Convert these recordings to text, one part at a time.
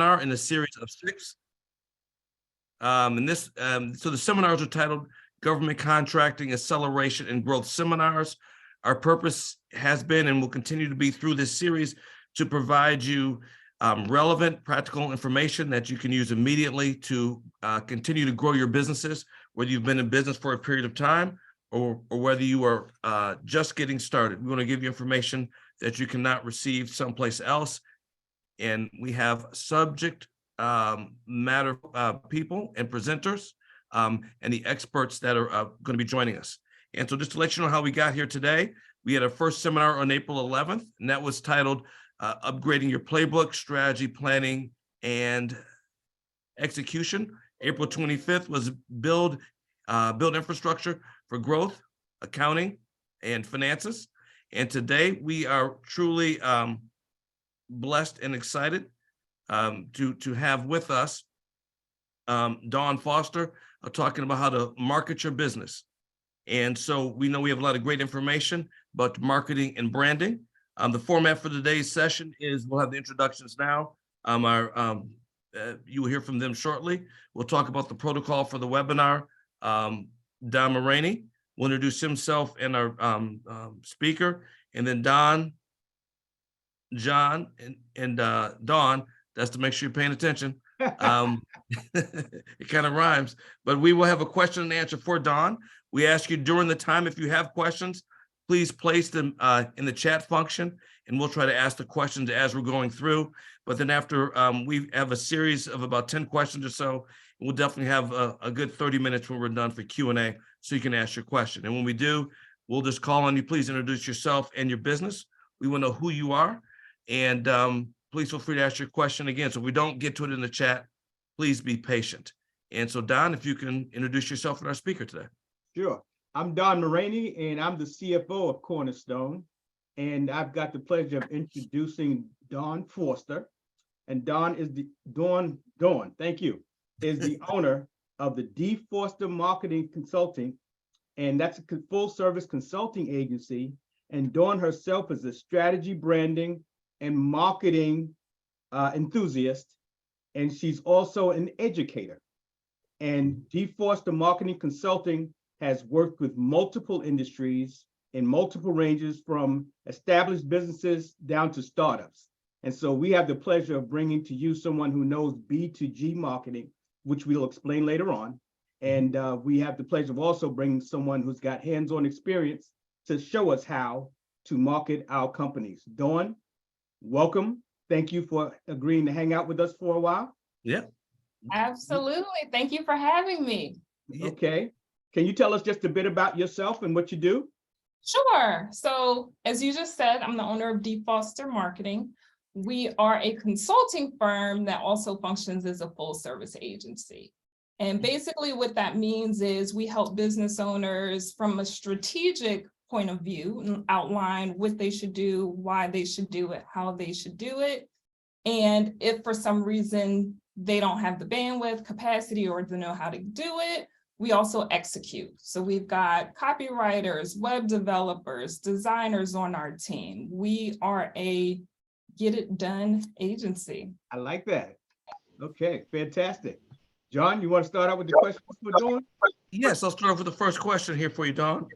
in a series of 6. So the seminars are titled Government Contracting, Acceleration, and Growth Seminars. Our purpose has been and will continue to be through this series to provide you relevant, practical information that you can use immediately to continue to grow your businesses, whether you've been in business for a period of time or whether you are just getting started. We want to give you information that you cannot receive someplace else. And we have subject matter people and presenters and the experts that are going to be joining us. And so just to let you know how we got here today, we had our first seminar on April 11th, and that was titled Upgrading Your Playbook, Strategy, Planning, and Execution. April 25th was Build Infrastructure for Growth, Accounting, and Finances. And today we are truly blessed and excited to have with us Dawn Foster talking about how to market your business. And so we know we have a lot of great information about marketing and branding. The format for today's session is we'll have the introductions now. You will hear from them shortly. We'll talk about the protocol for the webinar. Don Mulroney will introduce himself and our speaker, and then Don, John, and Dawn. That's to make sure you're paying attention. It kind of rhymes, but we will have a question and answer for Dawn. We ask you during the time, if you have questions, please place them in the chat function, and we'll try to ask the questions as we're going through. But then after we have a series of about 10 questions or so, we'll definitely have a good 30 minutes when we're done for Q&A, so you can ask your question. And when we do, we'll just call on you. Please introduce yourself and your business. We want to know who you are, and please feel free to ask your question again. So if we don't get to it in the chat, please be patient. And so Don, if you can introduce yourself and our speaker today. Sure. I'm Don Mulroney, and I'm the CFO of Cornerstone. And I've got the pleasure of introducing Dawn Foster. And Dawn is thank you, is the owner of the D. Foster Marketing Consulting. And that's a full service consulting agency. And Dawn herself is a strategy, branding, and marketing enthusiast. And she's also an educator. And D. Foster Marketing Consulting has worked with multiple industries in multiple ranges, from established businesses down to startups. And so we have the pleasure of bringing to you someone who knows B2G marketing, which we'll explain later on. And we have the pleasure of also bringing someone who's got hands-on experience to show us how to market our companies. Dawn, welcome. Thank you for agreeing to hang out with us for a while. Yeah. Absolutely. Thank you for having me. Okay. Can you tell us just a bit about yourself and what you do? Sure. So as you just said, I'm the owner of D. Foster Marketing. We are a consulting firm that also functions as a full service agency. And basically what that means is we help business owners from a strategic point of view and outline what they should do, why they should do it, how they should do it. And if for some reason they don't have the bandwidth, capacity, or the know how to do it, we also execute. So we've got copywriters, web developers, designers on our team. We are a get it done agency. I like that. Okay, fantastic. John, you want to start out with the questions we're doing? Yes, I'll start off with the first question here for you, Dawn.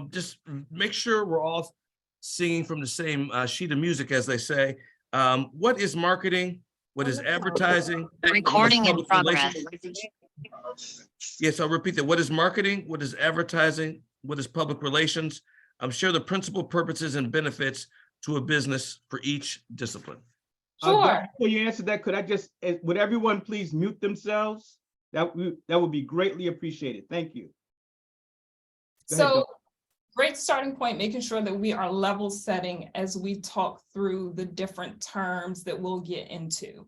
Just make sure we're all singing from the same sheet of music, as they say. What is marketing? What is advertising? Recording in progress. Yes, I'll repeat that. What is marketing? What is advertising? What is public relations? Share the principal purposes and benefits to a business for each discipline. Sure. Before you answer that, could I just, would everyone please mute themselves? That would be greatly appreciated. Thank you. Go ahead, So Dawn. great starting point, making sure that we are level setting as we talk through the different terms that we'll get into.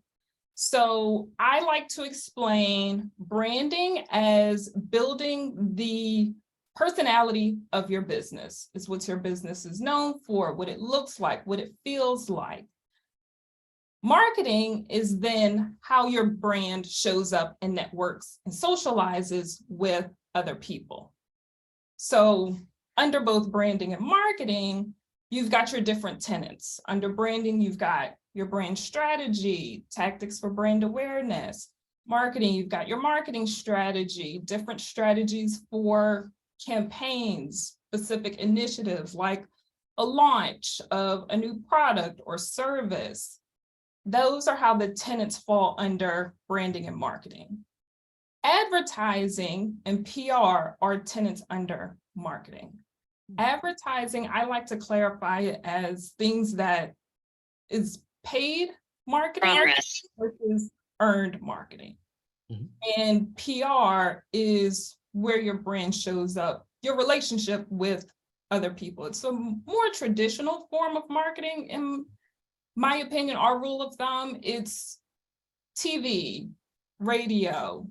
So I like to explain branding as building the personality of your business. It's what your business is known for, what it looks like, what it feels like. Marketing is then how your brand shows up and networks and socializes with other people. So under both branding and marketing, you've got your different tenets. Under branding, you've got your brand strategy, tactics for brand awareness, marketing, you've got your marketing strategy, different strategies for campaigns, specific initiatives like a launch of a new product or service. Those are how the tenets fall under branding and marketing. Advertising and PR are tenets under marketing. Advertising, I like to clarify it as things that is paid marketing Progress. versus earned marketing. Mhm. And PR is where your brand shows up, your relationship with other people. It's a more traditional form of marketing. In my opinion, our rule of thumb, it's TV, radio,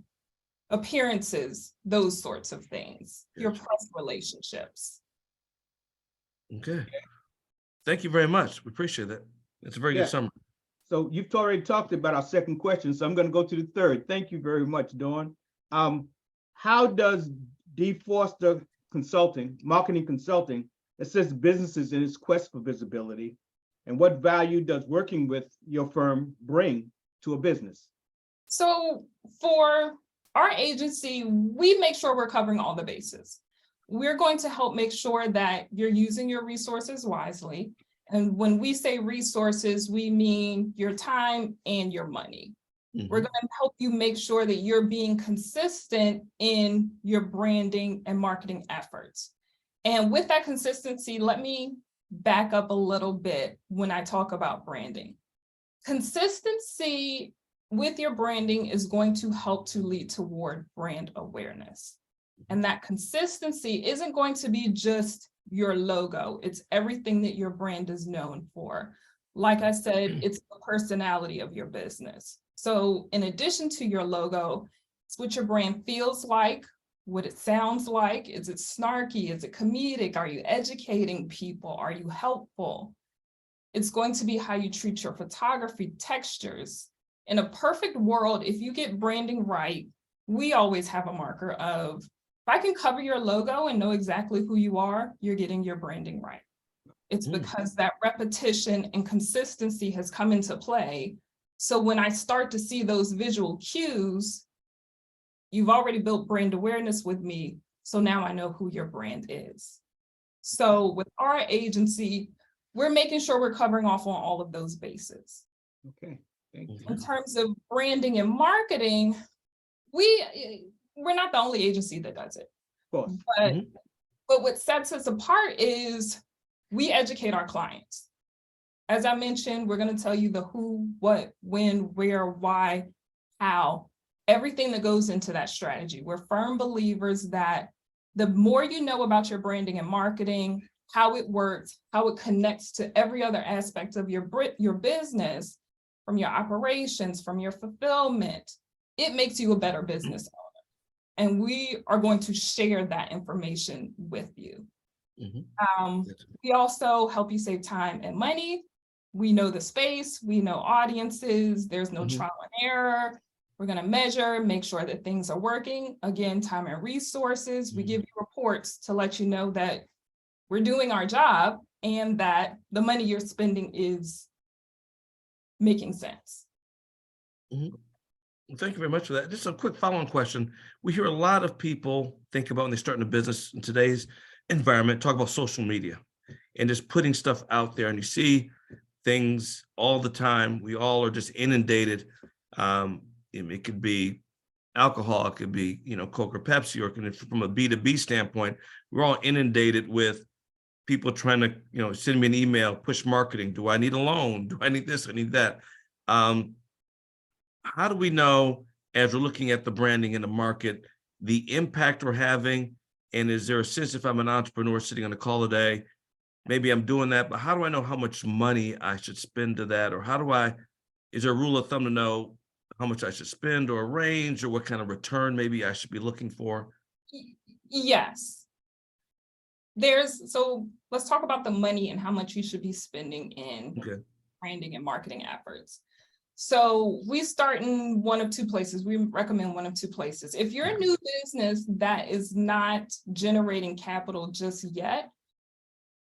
appearances, those sorts of things, your Gotcha. press relationships. Okay. Thank you very much. We appreciate that. It's a very Yeah. good summary. So you've already talked about our second question, so I'm going to go to the third. Thank you very much, Dawn. How does D. Foster Consulting, Marketing Consulting, assist businesses in its quest for visibility? And what value does working with your firm bring to a business? So for our agency, we make sure we're covering all the bases. We're going to help make sure that you're using your resources wisely. And when we say resources, we mean your time and your money. Mhm. We're going to help you make sure that you're being consistent in your branding and marketing efforts. And with that consistency, let me back up a little bit when I talk about branding. Consistency with your branding is going to help to lead toward brand awareness. And that consistency isn't going to be just your logo. It's everything that your brand is known for. Like I said, it's the personality of your business. So in addition to your logo, it's what your brand feels like, what it sounds like. Is it snarky? Is it comedic? Are you educating people? Are you helpful? It's going to be how you treat your photography, textures. In a perfect world, if you get branding right, we always have a marker of, if I can cover your logo and know exactly who you are, you're getting your branding right. It's because that repetition and consistency has come into play. So when I start to see those visual cues, you've already built brand awareness with me. So now I know who your brand is. So with our agency, we're making sure we're covering off on all of those bases. Okay, thank you. In terms of branding and marketing, we're not the only agency that does it. Of course. But what sets us apart is we educate our clients. As I mentioned, we're going to tell you the who, what, when, where, why, how, everything that goes into that strategy. We're firm believers that the more you know about your branding and marketing, how it works, how it connects to every other aspect of your business, from your operations, from your fulfillment, it makes you a better business owner. And we are going to share that information with you. We also help you save time and money. We know the space, we know audiences, there's no trial and error. We're going to measure, make sure that things are working. Again, time and resources. We give you reports to let you know that we're doing our job and that the money you're spending is making sense. Thank you very much for that. Just a quick follow-on question. We hear a lot of people think about when they're starting a business in today's environment, talk about social media and just putting stuff out there. And you see things all the time. We all are just inundated. It could be alcohol, it could be, Coke or Pepsi, or from a B2B standpoint, we're all inundated with people trying to, send me an email, push marketing. Do I need a loan? Do I need this? I need that. How do we know, as we're looking at the branding in the market, the impact we're having? And is there a sense, if I'm an entrepreneur sitting on a call today, maybe I'm doing that, but how do I know how much money I should spend to that? Or is there a rule of thumb to know how much I should spend, or a range, or what kind of return maybe I should be looking for? Yes. So let's talk about the money and how much you should be spending in branding and marketing efforts. So we start in one of two places. We recommend one of two places. If you're a new business that is not generating capital just yet,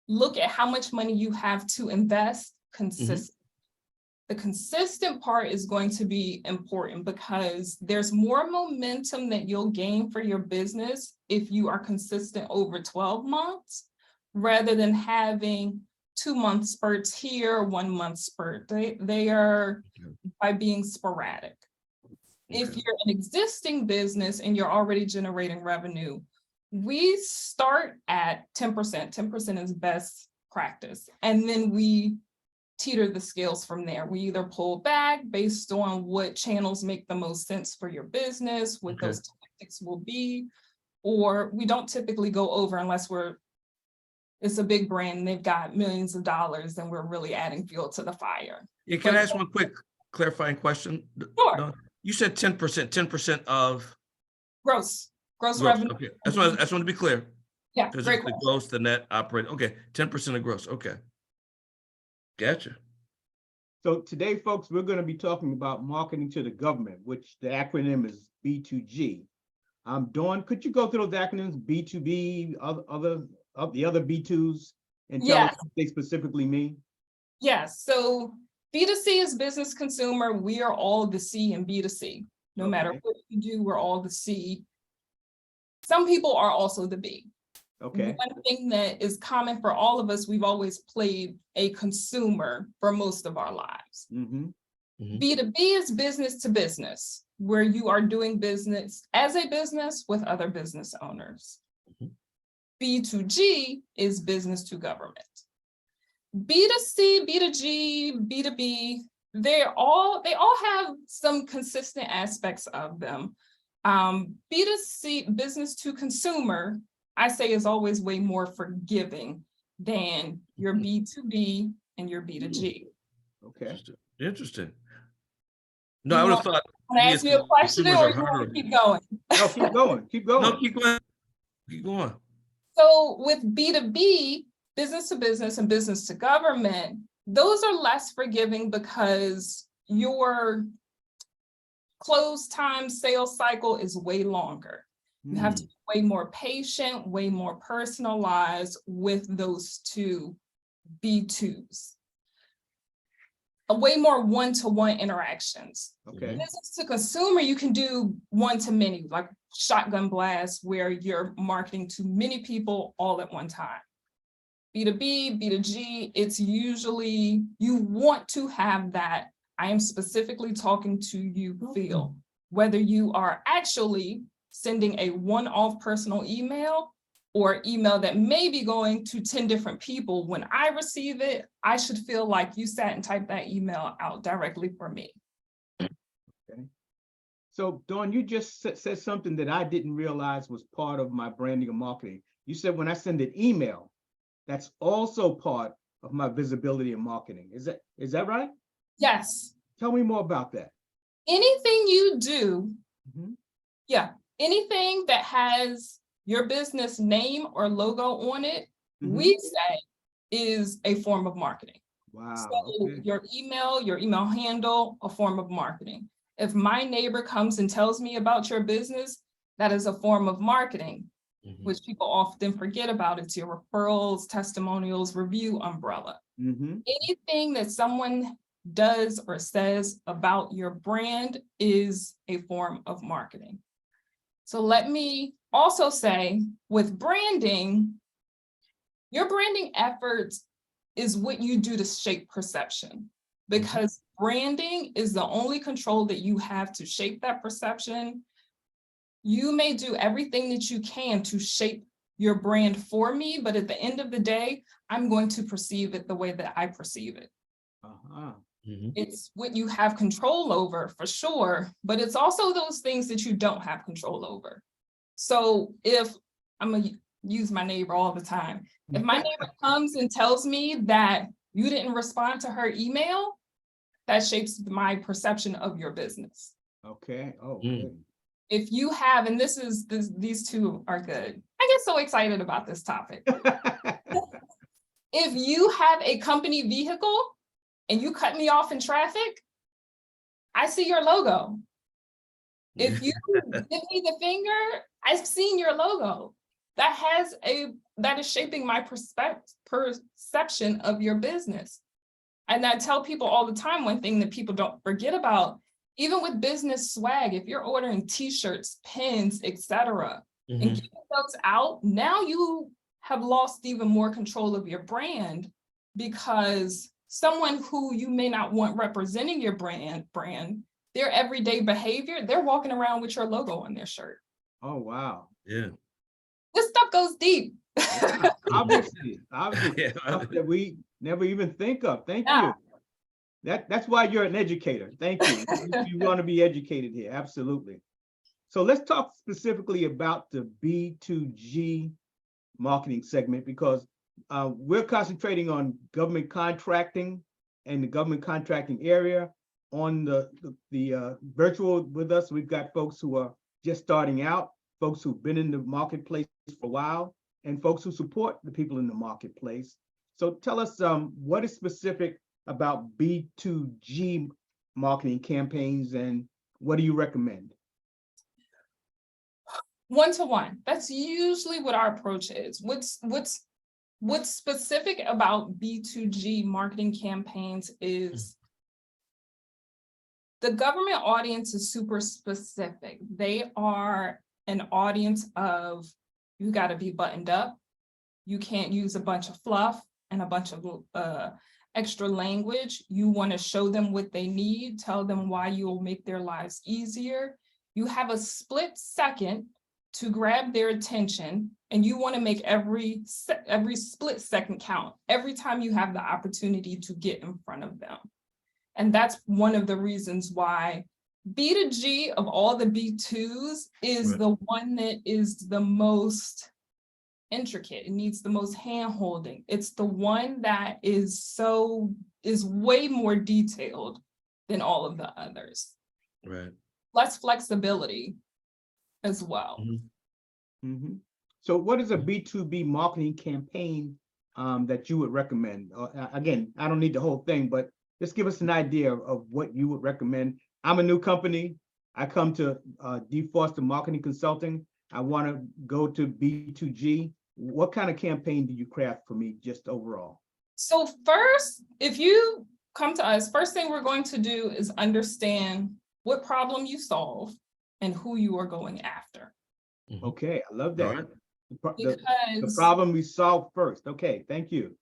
look at how much money you have to invest consistently. The consistent part is going to be important because there's more momentum that you'll gain for your business if you are consistent over 12 months, rather than having 2-month spurts here, 1-month spurt. They are by being sporadic. If Okay. you're an existing business and you're already generating revenue, we start at 10%. 10% is best practice. And then we teeter the scales from there. We either pull back based on what channels make the most sense for your business, what Okay. those tactics will be, or we don't typically go over unless it's a big brand and they've got millions of dollars and we're really adding fuel to the fire. Yeah, can I But- ask one quick clarifying question? Sure. No, you said 10% of Gross gross. revenue. Okay, I just want to be clear. Yeah, Because great it's the question. gross, the net operating. Okay, 10% of gross. Okay. Gotcha. So today, folks, we're going to be talking about marketing to the government, which the acronym is B2G. Dawn, could you go through those acronyms, B2B, the other B2s, and tell us Yes. what they specifically mean? Yes, so B2C is business consumer. We are all the C in B2C. No matter Okay. what you do, we're all the C. Some people are also the B. Okay, One thing that is common for all of us, we've always played a consumer for most of our lives. mhm, B2B is business to business, where you are doing business as a business with other business owners. Mhm. B2G is business to government. B2C, B2G, B2B, they all have some consistent aspects of them. B2C, business to consumer, I say is always way more forgiving than your Mhm. B2B and your B2G. okay. Interesting. No, You I would have want- thought. Want to ask me a question consumers or are you want harder. to keep going? No, keep going, keep No, going. keep going. Keep going. So with B2B, business to business and business to government, those are less forgiving because your close time sales cycle is way longer. You have to be way more patient, way more personalized with those two B2s. Way more one-to-one interactions. Okay, Business to consumer, you can do one-to-many, like shotgun blast, where you're marketing to many people all at one time. B2B, B2G, it's usually, you want to have that, I am specifically talking to you feel, whether you are actually sending a one-off personal email or email that may be going to 10 different people. When I receive it, I should feel like you sat and typed that email out directly for me. so Dawn, you just said something that I didn't realize was part of my branding and marketing. You said when I send an email, that's also part of my visibility and marketing. Is that right? Yes, Tell me more about that. anything you do, Mhm. anything that has your business name or logo on it, Mhm. we say is a form of marketing. Wow, So okay. your email handle, a form of marketing. If my neighbor comes and tells me about your business, that is a form of marketing, Mhm. which people often forget about. It's your referrals, testimonials, review umbrella. Mhm. Anything that someone does or says about your brand is a form of marketing. So let me also say, with branding, your branding efforts is what you do to shape perception, because branding is the only control that you have to shape that perception. You may do everything that you can to shape your brand for me, but at the end of the day, I'm going to perceive it the way that I perceive it. Uh-huh. Mhm. It's what you have control over for sure, but it's also those things that you don't have control over. So if I'm gonna use my neighbor all the time, if my neighbor comes and tells me that you didn't respond to her email, that shapes my perception of your business. Okay, oh, Mm. good. If you have, and these two are good. I get so excited about this topic. If you have a company vehicle and you cut me off in traffic, I see your logo. If you give me the finger, I've seen your logo. That is shaping my perception of your business. And I tell people all the time, one thing that people don't forget about, even with business swag, if you're ordering t-shirts, pins, etc., and Mhm. getting those out, now you have lost even more control of your brand, because someone who you may not want representing your brand, their everyday behavior, they're walking around with your logo on their shirt. Oh, wow. Yeah. This stuff goes deep. Obviously, Yeah. stuff that we never even think of. Thank Yeah. you. That's why you're an educator. Thank you. You want to be educated here. Absolutely. So let's talk specifically about the B2G marketing segment, because we're concentrating on government contracting and the government contracting area. On the virtual with us, we've got folks who are just starting out, folks who've been in the marketplace for a while, and folks who support the people in the marketplace. So tell us what is specific about B2G marketing campaigns, and what do you recommend? One-to-one. That's usually what our approach is. What's specific about B2G marketing campaigns is the government audience is super specific. They are an audience of, you got to be buttoned up. You can't use a bunch of fluff and a bunch of extra language. You want to show them what they need, tell them why you will make their lives easier. You have a split second to grab their attention, and you want to make every split second count every time you have the opportunity to get in front of them. And that's one of the reasons why B2G of all the B2s is Right. the one that is the most intricate. It needs the most hand-holding. It's the one that is way more detailed than all of the others. Right. Mm-hmm. Less flexibility as well. So what is a B2B marketing campaign that you would recommend? Again, I don't need the whole thing, but just give us an idea of what you would recommend. I'm a new company. I come to D. Foster Marketing Consulting. I want to go to B2G. What kind of campaign do you craft for me just overall? So first, if you come to us, first thing we're going to do is understand what problem you solve and who you are going after. Okay, I love All that. right. The Because problem we solve first. Okay, thank you.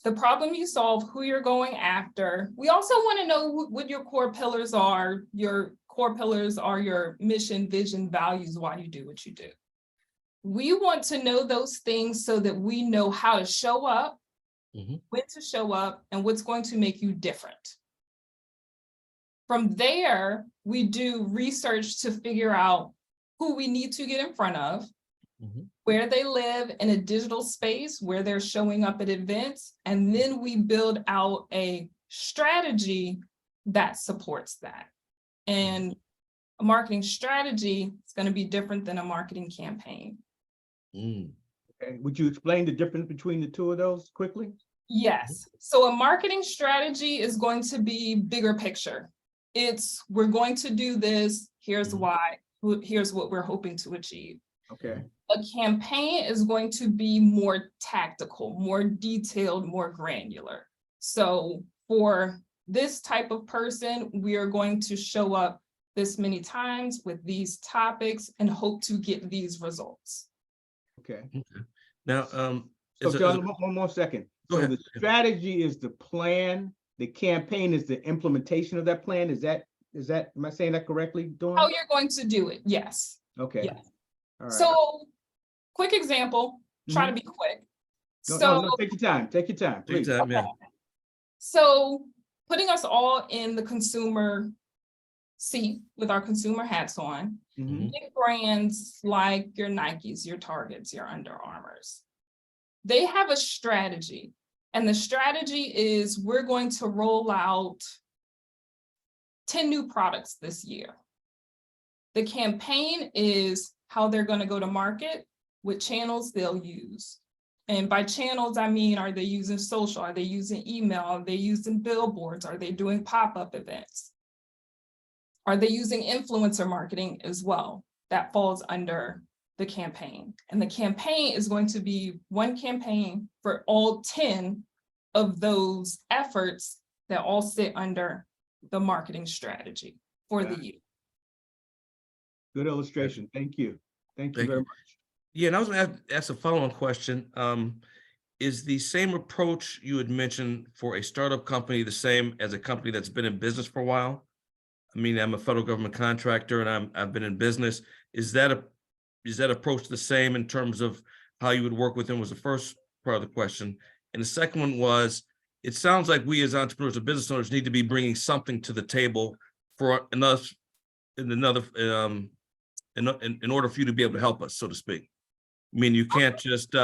the problem you solve, who you're going after. We also want to know what your core pillars are. Your core pillars are your mission, vision, values, why you do what you do. We want to know those things so that we know how to show up, when to show up, and what's going to make you different. From there, we do research to figure out who we need to get in front of, where they live in a digital space, where they're showing up at events, and then we build out a strategy that supports that. And a marketing strategy is going to be different than a marketing campaign. Okay, would you explain the difference between the two of those quickly? Yes. So a marketing strategy is going to be bigger picture. It's, we're going to do this, here's why, here's what we're hoping to achieve. Okay. A campaign is going to be more tactical, more detailed, more granular. So for this type of person, we are going to show up this many times with these topics and hope to get these results. Okay. Now, So John, one more second. Go So ahead. the strategy is the plan, the campaign is the implementation of that plan. Is that, am I saying that correctly, Dawn? How you're going to do it, yes. Okay. Yes. All right. So, quick example, try to be quick. No, take your time, please. Take time, yeah. So putting us all in the consumer seat with our consumer hats on, Mhm. big brands like your Nikes, your Targets, your Under Armours, they have a strategy. And the strategy is we're going to roll out 10 new products this year. The campaign is how they're going to go to market, what channels they'll use. And by channels, I mean, are they using social? Are they using email? Are they using billboards? Are they doing pop-up events? Are they using influencer marketing as well? That falls under the campaign. And the campaign is going to be one campaign for all 10 of those efforts that all sit under the marketing strategy for the year. Good illustration. Thank you. Thank you very much. Yeah, and I was gonna ask a follow-on question. Is the same approach you had mentioned for a startup company the same as a company that's been in business for a while? I mean, I'm a federal government contractor and I've been in business. Is that approach the same in terms of how you would work with them, was the first part of the question. And the second one was, it sounds like we as entrepreneurs or business owners need to be bringing something to the table for us in order for you to be able to help us, so to speak. I mean, you can't just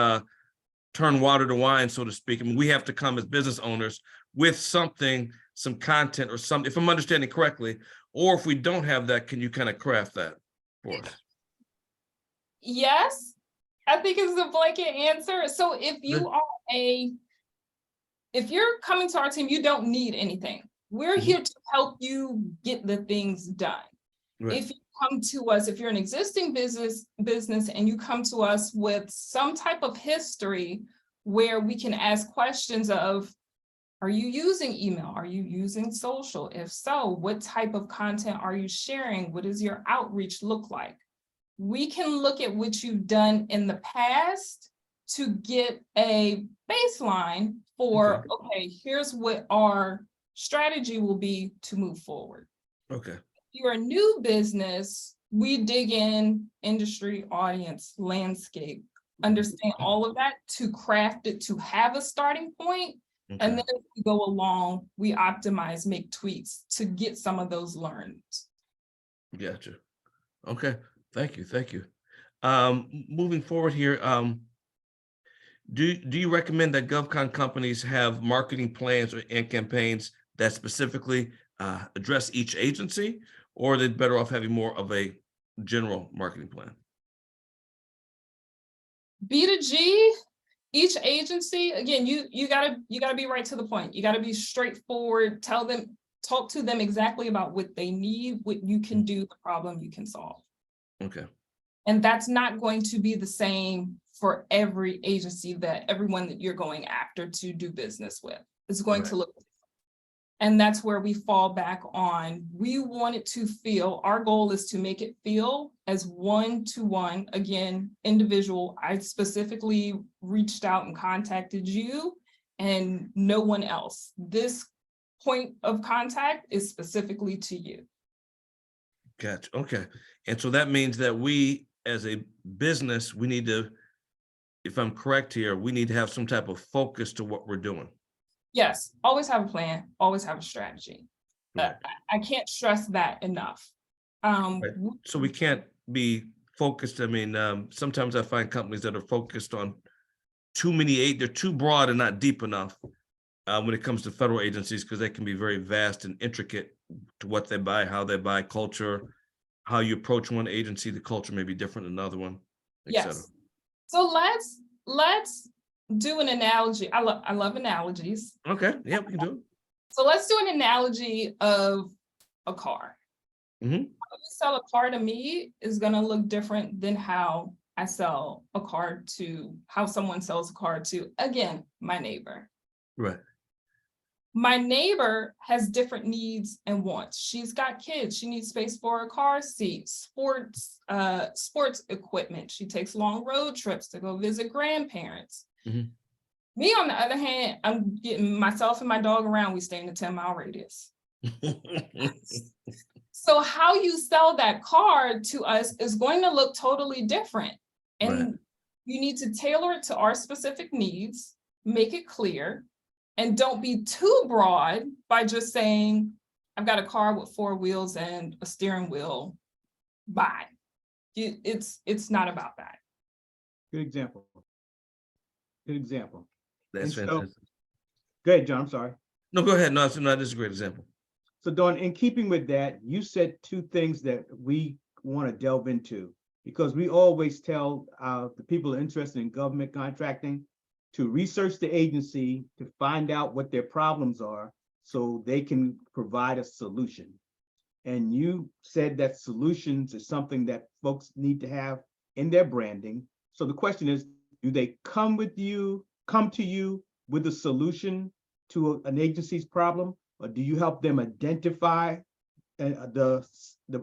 turn water to wine, so to speak. I mean, we have to come as business owners with something, some content or some, if I'm understanding correctly, or if we don't have that, can you kind of craft that for us? Yes, I think it's a blanket answer. So if you're coming to our team, you don't need anything. We're here to help you get the things done. Right. If you come to us, if you're an existing business and you come to us with some type of history where we can ask questions of, are you using email? Are you using social? If so, what type of content are you sharing? What does your outreach look like? We can look at what you've done in the past to get a baseline for, okay, here's what our strategy will be to move forward. Okay. If you're a new business, we dig in industry, audience, landscape, understand all of that to craft it to have a starting point. And then as we go along, we optimize, make tweaks to get some of those learnings. Gotcha. Okay. Thank you. Thank you. Moving forward here, do you recommend that GovCon companies have marketing plans and campaigns that specifically address each agency, or are they better off having more of a general marketing plan? B2G, each agency, again, you gotta be right to the point. You gotta be straightforward, talk to them exactly about what they need, what you can do, the problem you can solve. Okay. And that's not going to be the same for every agency, everyone that you're going after to do business with. It's going to look different. And that's where we fall back on, we want it to feel, our goal is to make it feel as one-to-one, again, individual. I specifically reached out and contacted you and no one else. This point of contact is specifically to you. Gotcha. Okay. And so that means that we, as a business, we need to, if I'm correct here, we need to have some type of focus to what we're doing. Yes, always have a plan, always have a strategy. Right. I can't stress that enough. So we can't be focused. I mean, sometimes I find companies that are focused on they're too broad and not deep enough when it comes to federal agencies, because they can be very vast and intricate to what they buy, how they buy, culture, how you approach one agency, the culture may be different than another one, et cetera. Yes. So let's do an analogy. I love analogies. Okay. Yeah, we can do it. So let's do an analogy of a car. Mhm. How you sell a car to me is going to look different than how I sell a car to, how someone sells a car to, again, my neighbor. Right. My neighbor has different needs and wants. She's got kids. She needs space for a car seat, sports equipment. She takes long road trips to go visit grandparents. Mhm. Me, on the other hand, I'm getting myself and my dog around. We stay in a 10-mile radius. So how you sell that car to us is going to look totally different. And you need to tailor it to our specific needs, make it clear, and don't be too broad by just saying, I've got a car with 4 wheels and a steering wheel, buy. It's not about that. Good example. Good example. That's And so- fantastic. Go ahead, John, I'm sorry. No, go ahead. No, this is a great example. So Dawn, in keeping with that, you said 2 things that we want to delve into, because we always tell the people interested in government contracting to research the agency to find out what their problems are so they can provide a solution. And you said that solutions is something that folks need to have in their branding. So the question is, do they come to you with a solution to an agency's problem, or do you help them identify the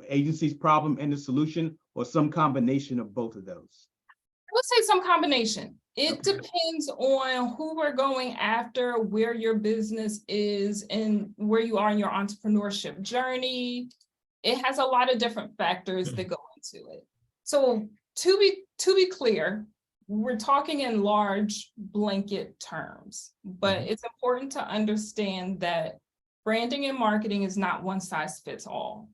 agency's problem and the solution, or some combination of both of those? I would say some combination. It Okay. depends on who we're going after, where your business is, and where you are in your entrepreneurship journey. It has a lot of different factors that go into it. So to be clear, we're talking in large blanket terms, but it's important to understand that branding and marketing is not one size fits all.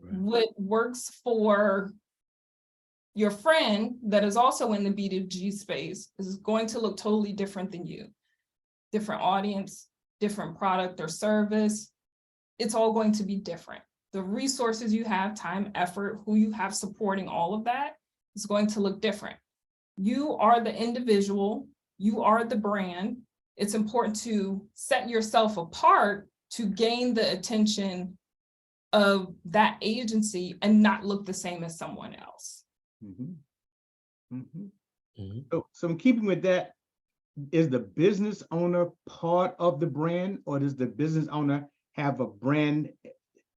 Right. What works for your friend that is also in the B2G space is going to look totally different than you. Different audience, different product or service. It's all going to be different. The resources you have, time, effort, who you have supporting all of that is going to look different. You are the individual, you are the brand. It's important to set yourself apart to gain the attention of that agency and not look the same as someone else. Mhm. Mhm. Mhm. So in keeping with that, is the business owner part of the brand, or does the business owner have a brand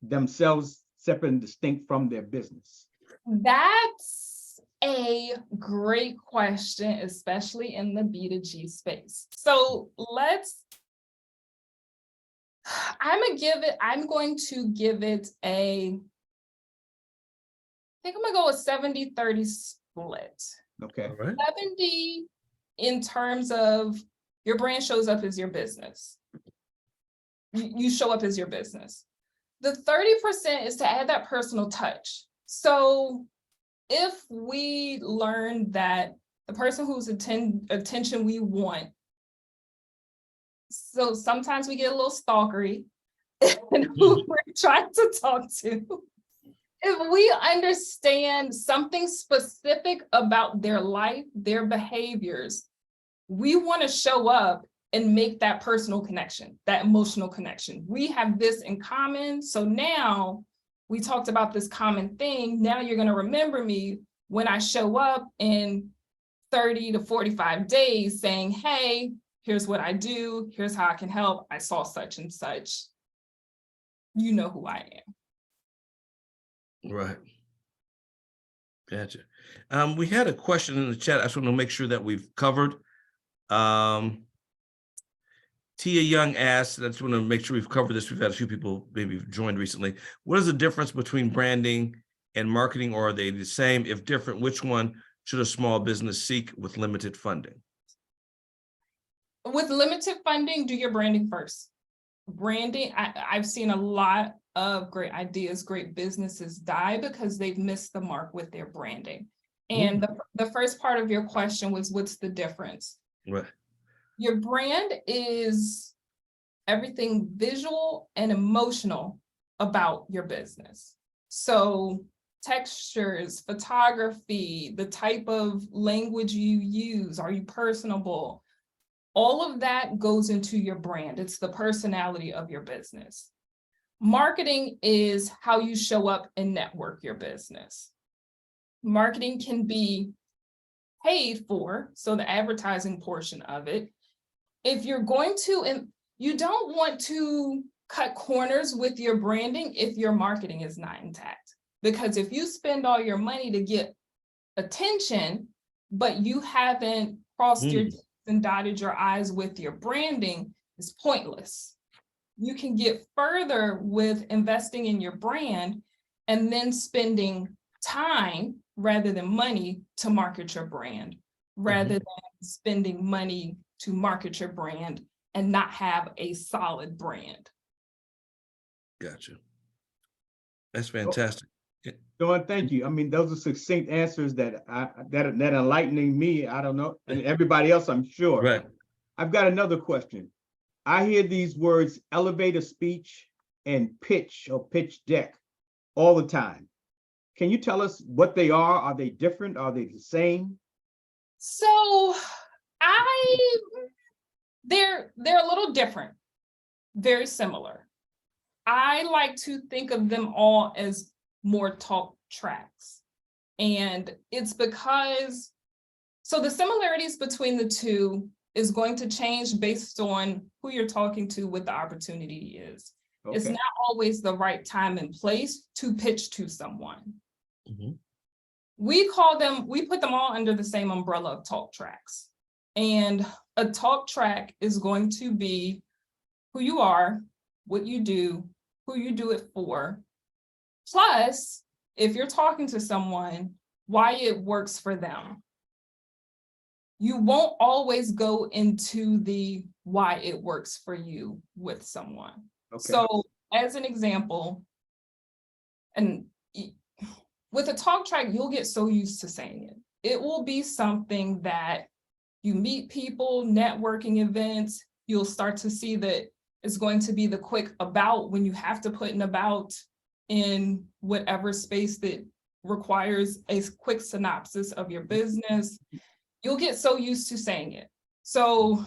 themselves separate and distinct from their business? That's a great question, especially in the B2G space. So I'm going to give it I think I'm gonna go with 70-30 split. Okay. All right. 70 in terms of your brand shows up as your business. You show up as your business. The 30% is to add that personal touch. So if we learn that the person whose attention we want, so sometimes we get a little stalkery and who we're trying to talk to. If we understand something specific about their life, their behaviors, we want to show up and make that personal connection, that emotional connection. We have this in common. So now we talked about this common thing. Now you're going to remember me when I show up in 30 to 45 days saying, hey, here's what I do. Here's how I can help. I saw such and such. You know who I am. Right. Gotcha. We had a question in the chat. I just want to make sure that we've covered. Tia Young asked, I just want to make sure we've covered this. We've had a few people maybe joined recently. What is the difference between branding and marketing, or are they the same? If different, which one should a small business seek with limited funding? With limited funding, do your branding first. Branding, I've seen a lot of great ideas, great businesses die because they've missed the mark with their branding. And the first part of your question was, what's the difference? Right. Your brand is everything visual and emotional about your business. So textures, photography, the type of language you use, are you personable? All of that goes into your brand. It's the personality of your business. Marketing is how you show up and network your business. Marketing can be paid for, so the advertising portion of it. If you're going to, and you don't want to cut corners with your branding if your marketing is not intact. Because if you spend all your money to get attention, but you haven't crossed your T's and dotted your I's with your branding, it's pointless. You can get further with investing in your brand and then spending time rather than money to market your brand, rather than spending money to market your brand and not have a solid brand. Gotcha. That's fantastic. Dawn, thank you. I mean, those are succinct answers that enlightening me. I don't know, and everybody else, I'm sure. Right. I've got another question. I hear these words elevator speech and pitch or pitch deck all the time. Can you tell us what they are? Are they different? Are they the same? So they're a little different, very similar. I like to think of them all as more talk tracks. And it's because, so the similarities between the two is going to change based on who you're talking to, what the opportunity is. It's Okay. not always the right time and place to pitch to someone. Mhm. We put them all under the same umbrella of talk tracks. And a talk track is going to be who you are, what you do, who you do it for. Plus, if you're talking to someone, why it works for them. You won't always go into the why it works for you with someone. Okay. So as an example, and with a talk track, you'll get so used to saying it. It will be something that you meet people, networking events, you'll start to see that it's going to be the quick about when you have to put an about in whatever space that requires a quick synopsis of your business. You'll get so used to saying it. So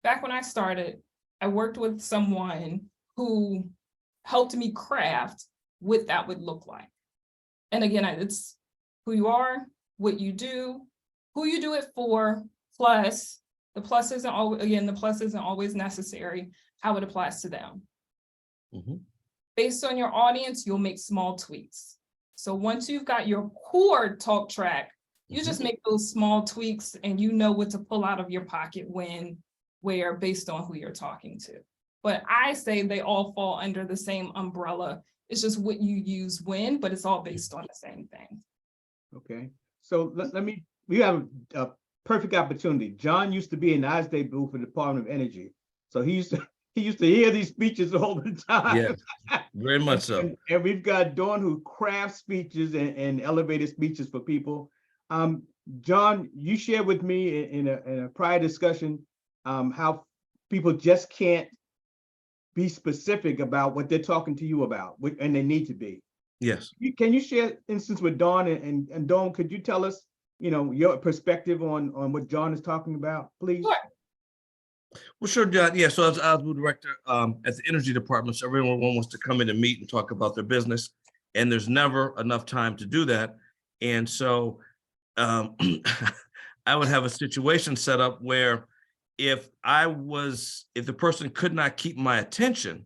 back when I started, I worked with someone who helped me craft what that would look like. And again, it's who you are, what you do, who you do it for, plus the plus isn't always, again, the plus isn't always necessary, how it applies to them. Mhm. Based on your audience, you'll make small tweaks. So once you've got your core talk track, you just make those small tweaks and you know what to pull out of your pocket when, where, based on who you're talking to. But I say they all fall under the same umbrella. It's just what you use when, but it's all based on the same thing. Okay. So we have a perfect opportunity. John used to be in the ISDA booth for the Department of Energy. So he used to hear these speeches all the time. Yeah, very much so. And we've got Dawn who crafts speeches and elevated speeches for people. John, you shared with me in a prior discussion how people just can't be specific about what they're talking to you about, and they need to be. Yes. Can you share instance with Dawn, and Dawn, could you tell us, your perspective on what John is talking about, please? Sure. Well, sure, John. Yeah, so I was the director at the energy department. So everyone wants to come in and meet and talk about their business, and there's never enough time to do that. And so I would have a situation set up where if the person could not keep my attention,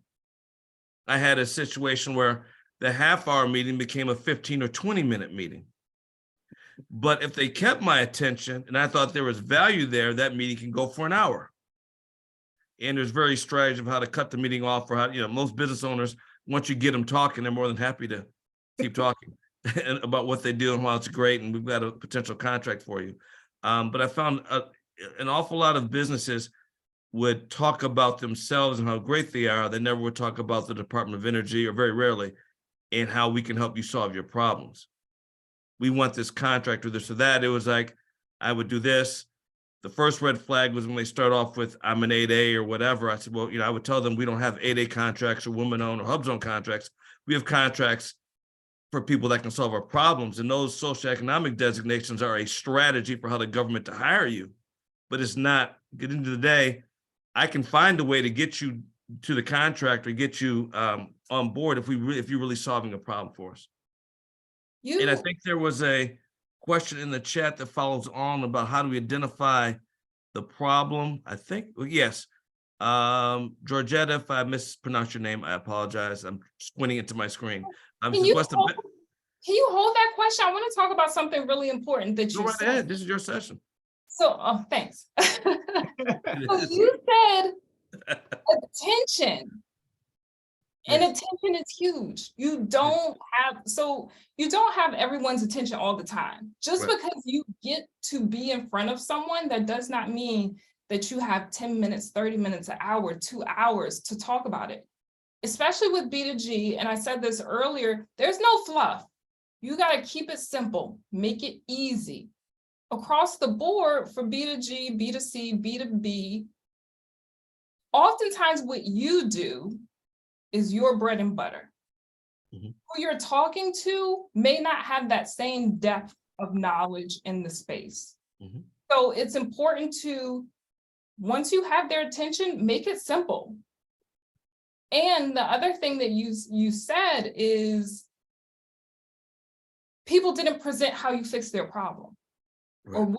I had a situation where the half-hour meeting became a 15 or 20-minute meeting. But if they kept my attention and I thought there was value there, that meeting can go for an hour. And there's various strategies of how to cut the meeting off, or how, most business owners, once you get them talking, they're more than happy to keep talking about what they do and why it's great, and we've got a potential contract for you. But I found an awful lot of businesses would talk about themselves and how great they are. They never would talk about the Department of Energy, or very rarely, and how we can help you solve your problems. We want this contract or this or that. It was like, I would do this. The first red flag was when they start off with, I'm an 8A or whatever. I said, well, I would tell them we don't have 8A contracts or women-owned or HUBZone contracts. We have contracts for people that can solve our problems. And those socioeconomic designations are a strategy for how the government to hire you. But it's not, at the end of the day, I can find a way to get you to the contract or get you on board if you're really solving a problem for us. And I think there was a question in the chat that follows on about how do we identify the problem. I think, yes. Georgetta, if I mispronounced your name, I apologize. I'm squinting into my screen. Can you hold that question? I want to talk about something really important that you Go right said. ahead. This is your session. So, thanks. So you said attention. And attention is huge. You don't have everyone's attention all the time. Just because you get to be in front of someone, that does not mean that you have 10 minutes, 30 minutes, an hour, 2 hours to talk about it. Especially with B2G, and I said this earlier, there's no fluff. You got to keep it simple, make it easy. Across the board for B2G, B2C, B2B, oftentimes what you do is your bread and butter. Who you're talking to may not have that same depth of knowledge in the space. So it's important to, once you have their attention, make it simple. And the other thing that you said is people didn't present how you fix their problem or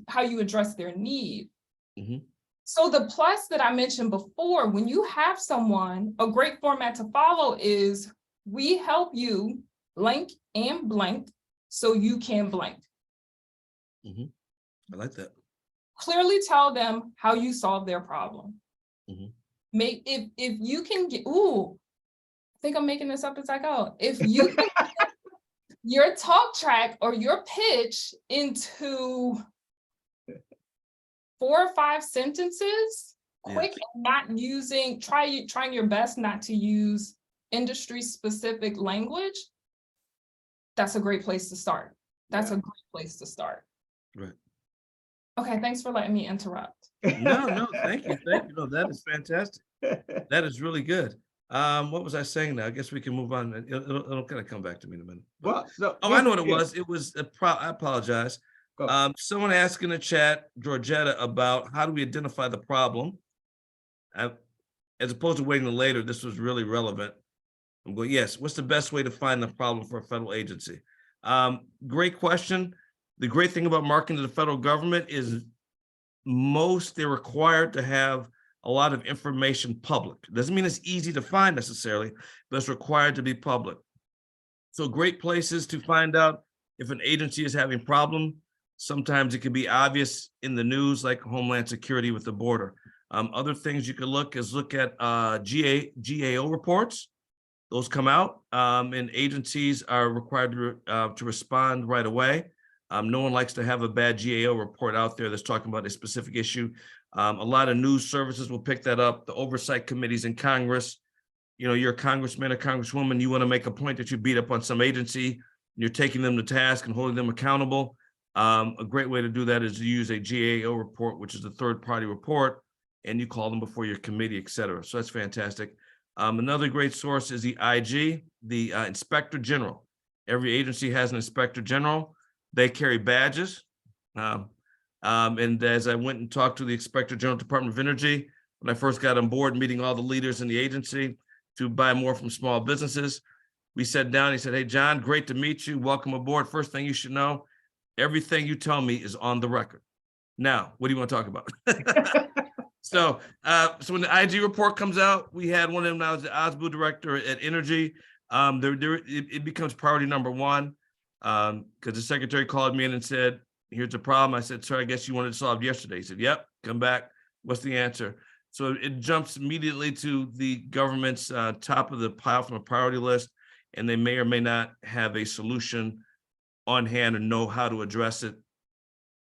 how you address their need. Mhm. So the plus that I mentioned before, when you have someone, a great format to follow is we help you blank and blank so you can blank. I like that. Clearly tell them how you solve their problem. Mhm. Make if you can get, ooh, I think I'm making this up as I go. If you can get your talk track or your pitch into 4 or 5 sentences, quick, Yes. and not using, trying your best not to use industry specific language, that's a great place to start. That's Yeah. a great place to start. Right. Okay, thanks for letting me interrupt. No, thank you. Thank you. No, that is fantastic. That is really good. What was I saying now? I guess we can move on. It'll kind of come back to me in a minute. But- Well, so. oh, I know what it was. It was I apologize. Go. Someone asked in the chat, Georgetta, about how do we identify the problem? As opposed to waiting till later, this was really relevant. I'm going, yes, what's the best way to find the problem for a federal agency? Great question. The great thing about marketing to the federal government is they're required to have a lot of information public. Doesn't mean it's easy to find necessarily, but it's required to be public. So great places to find out if an agency is having problem. Sometimes it can be obvious in the news, like Homeland Security with the border. Other things you could look at GAO reports. Those come out, and agencies are required to respond right away. No one likes to have a bad GAO report out there that's talking about a specific issue. A lot of news services will pick that up. The oversight committees in Congress, you're a congressman or congresswoman, you want to make a point that you beat up on some agency, you're taking them to task and holding them accountable. A great way to do that is to use a GAO report, which is a third-party report, and you call them before your committee, et cetera. So that's fantastic. Another great source is the IG, the Inspector General. Every agency has an Inspector General. They carry badges. And as I went and talked to the Inspector General Department of Energy, when I first got on board, meeting all the leaders in the agency to buy more from small businesses, we sat down, he said, hey, John, great to meet you. Welcome aboard. First thing you should know, everything you tell me is on the record. Now, what do you want to talk about? So when the IG report comes out, we had one of them now as the OSBU director at Energy. It becomes priority number one because the secretary called me in and said, here's the problem. I said, sir, I guess you wanted it solved yesterday. He said, yep, come back. What's the answer? So it jumps immediately to the government's top of the pile from a priority list, and they may or may not have a solution on hand or know how to address it.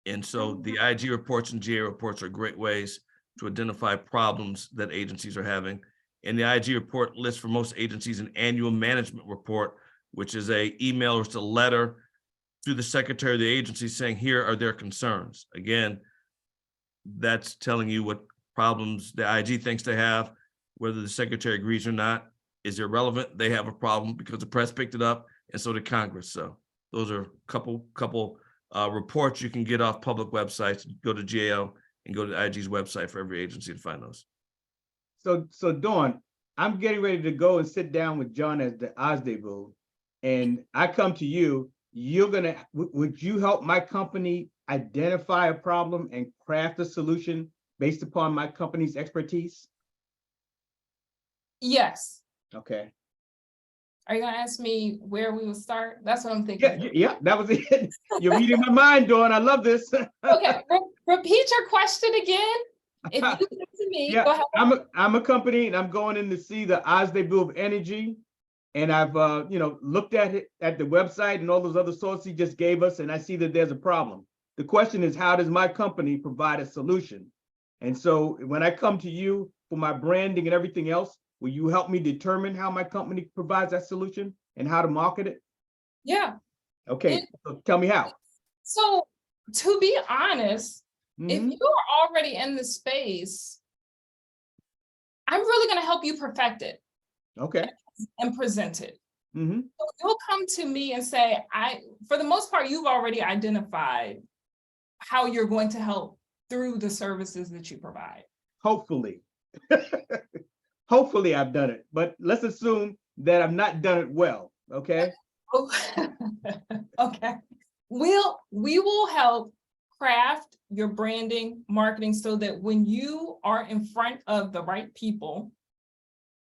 And so the IG reports and GA reports are great ways to identify problems that agencies are having. And the IG report lists for most agencies an annual management report, which is a email or it's a letter to the secretary of the agency saying, here are their concerns. Again, that's telling you what problems the IG thinks they have, whether the secretary agrees or not is irrelevant. They have a problem because the press picked it up and so did Congress. So those are a couple reports you can get off public websites. Go to GAO and go to the IG's website for every agency to find those. So Dawn, I'm getting ready to go and sit down with John at the OSDEBU, and I come to you. Would you help my company identify a problem and craft a solution based upon my company's expertise? Yes. Okay. Are you gonna ask me where we will start? That's what I'm thinking. Yeah, that was it. You're reading my mind, Dawn. I love this. Okay, repeat your question again. If you give it to me, Yeah, go ahead. I'm a company and I'm going in to see the OSDEBU of Energy. And I've looked at it at the website and all those other sources he just gave us, and I see that there's a problem. The question is, how does my company provide a solution? And so when I come to you for my branding and everything else, will you help me determine how my company provides that solution and how to market it? Yeah. Okay, so tell me how. So to be honest, if Mhm. you are already in the space, I'm really going to help you perfect it Okay. and present it. Hmm. So you'll come to me and say, for the most part, you've already identified how you're going to help through the services that you provide. Hopefully. Hopefully I've done it, but let's assume that I've not done it well, okay? Okay. We will help craft your branding, marketing, so that when you are in front of the right people,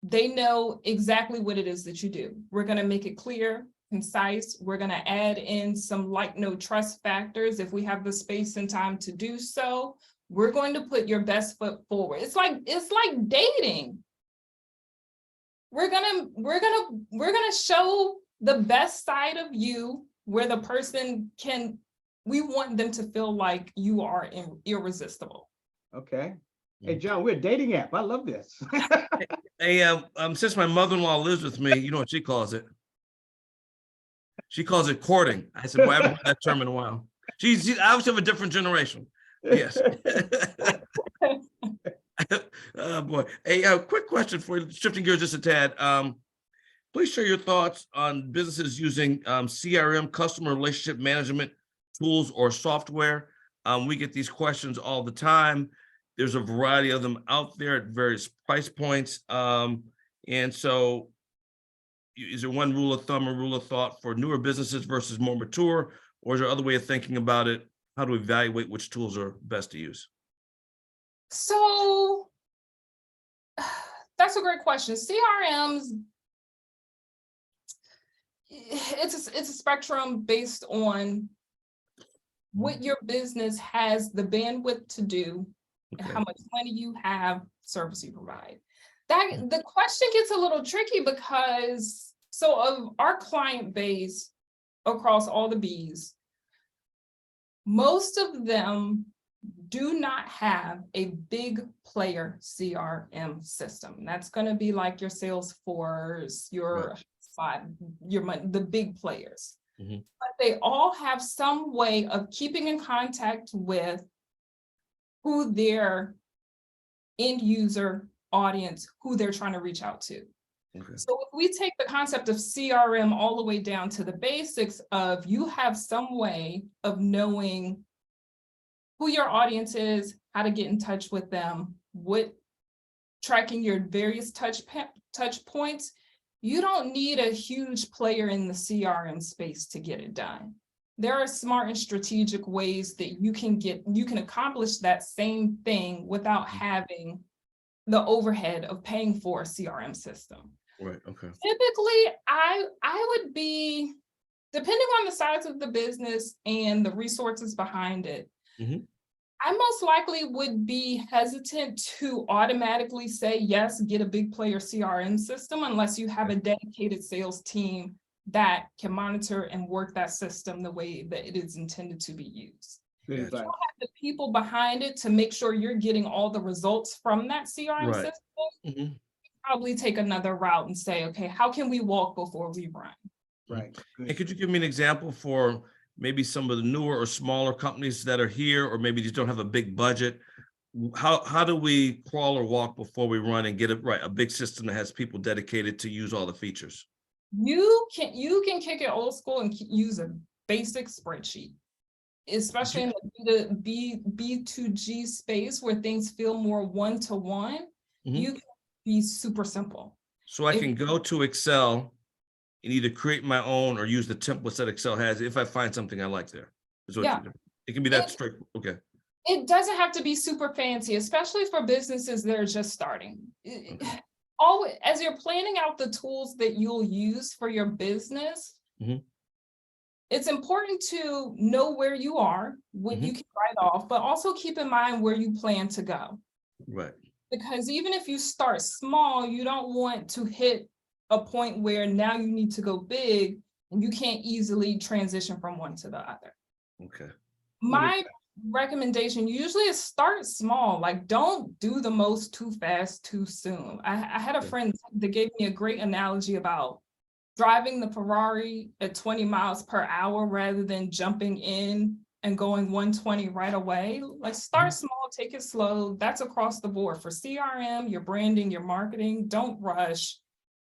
they know exactly what it is that you do. We're going to make it clear, concise. We're going to add in some like, no trust factors if we have the space and time to do so. We're going to put your best foot forward. It's like dating. We're gonna show the best side of you, where the person can, we want them to feel like you are irresistible. Okay. Hey, John, we're a dating app. I love this. Hey, since my mother-in-law lives with me, you know what she calls it? She calls it courting. I said, well, I haven't heard that term in a while. She's obviously of a different generation. Yes. Oh boy. Hey, quick question for you, shifting gears just a tad. Please share your thoughts on businesses using CRM, customer relationship management tools or software. We get these questions all the time. There's a variety of them out there at various price points. And so is there one rule of thumb or rule of thought for newer businesses versus more mature, or is there other way of thinking about it? How to evaluate which tools are best to use? So that's a great question. CRMs, it's a spectrum based on what your business has the bandwidth to do, and how much money you have, service you provide. The question gets a little tricky because of our client base across all the Bs, most of them do not have a big player CRM system. That's going to be like your Salesforce, your the big players. Mm-hmm. But they all have some way of keeping in contact with who their end user audience, who they're trying to reach out to. Okay. So if we take the concept of CRM all the way down to the basics of, you have some way of knowing who your audience is, how to get in touch with them, tracking your various touch points. You don't need a huge player in the CRM space to get it done. There are smart and strategic ways that you can accomplish that same thing without having the overhead of paying for a CRM system. Right. Okay. Typically, I would be, depending on the size of the business and the resources behind it, Mm-hmm. I most likely would be hesitant to automatically say, yes, get a big player CRM system, unless you have a dedicated sales team that can monitor and work that system the way that it is intended to be used. Good Gotcha. advice. You have the people behind it to make sure you're getting all the results from that CRM Right. system. Mm-hmm. Probably take another route and say, okay, how can we walk before we run? Right. And Good. could you give me an example for maybe some of the newer or smaller companies that are here, or maybe just don't have a big budget? How do we crawl or walk before we run and get it right? A big system that has people dedicated to use all the features. You can kick it old school and use a basic spreadsheet, especially in the B2G space where things feel more one-to-one. Mhm. You can be super simple. So I can go to Excel and either create my own or use the templates that Excel has if I find something I like there. Yeah. It can be that straight. Okay. It doesn't have to be super fancy, especially for businesses that are just starting. Okay. Always, as you're planning out the tools that you'll use for your business, Mhm. it's important to know where you are, what you can write off, but also keep in mind where you plan to go. Right. Because even if you start small, you don't want to hit a point where now you need to go big and you can't easily transition from one to the other. Okay. My recommendation usually is start small. Like, don't do the most too fast too soon. I had a friend that gave me a great analogy about driving the Ferrari at 20 miles per hour rather than jumping in and going 120 right away. Like, start small, take it slow. That's across the board for CRM, your branding, your marketing. Don't rush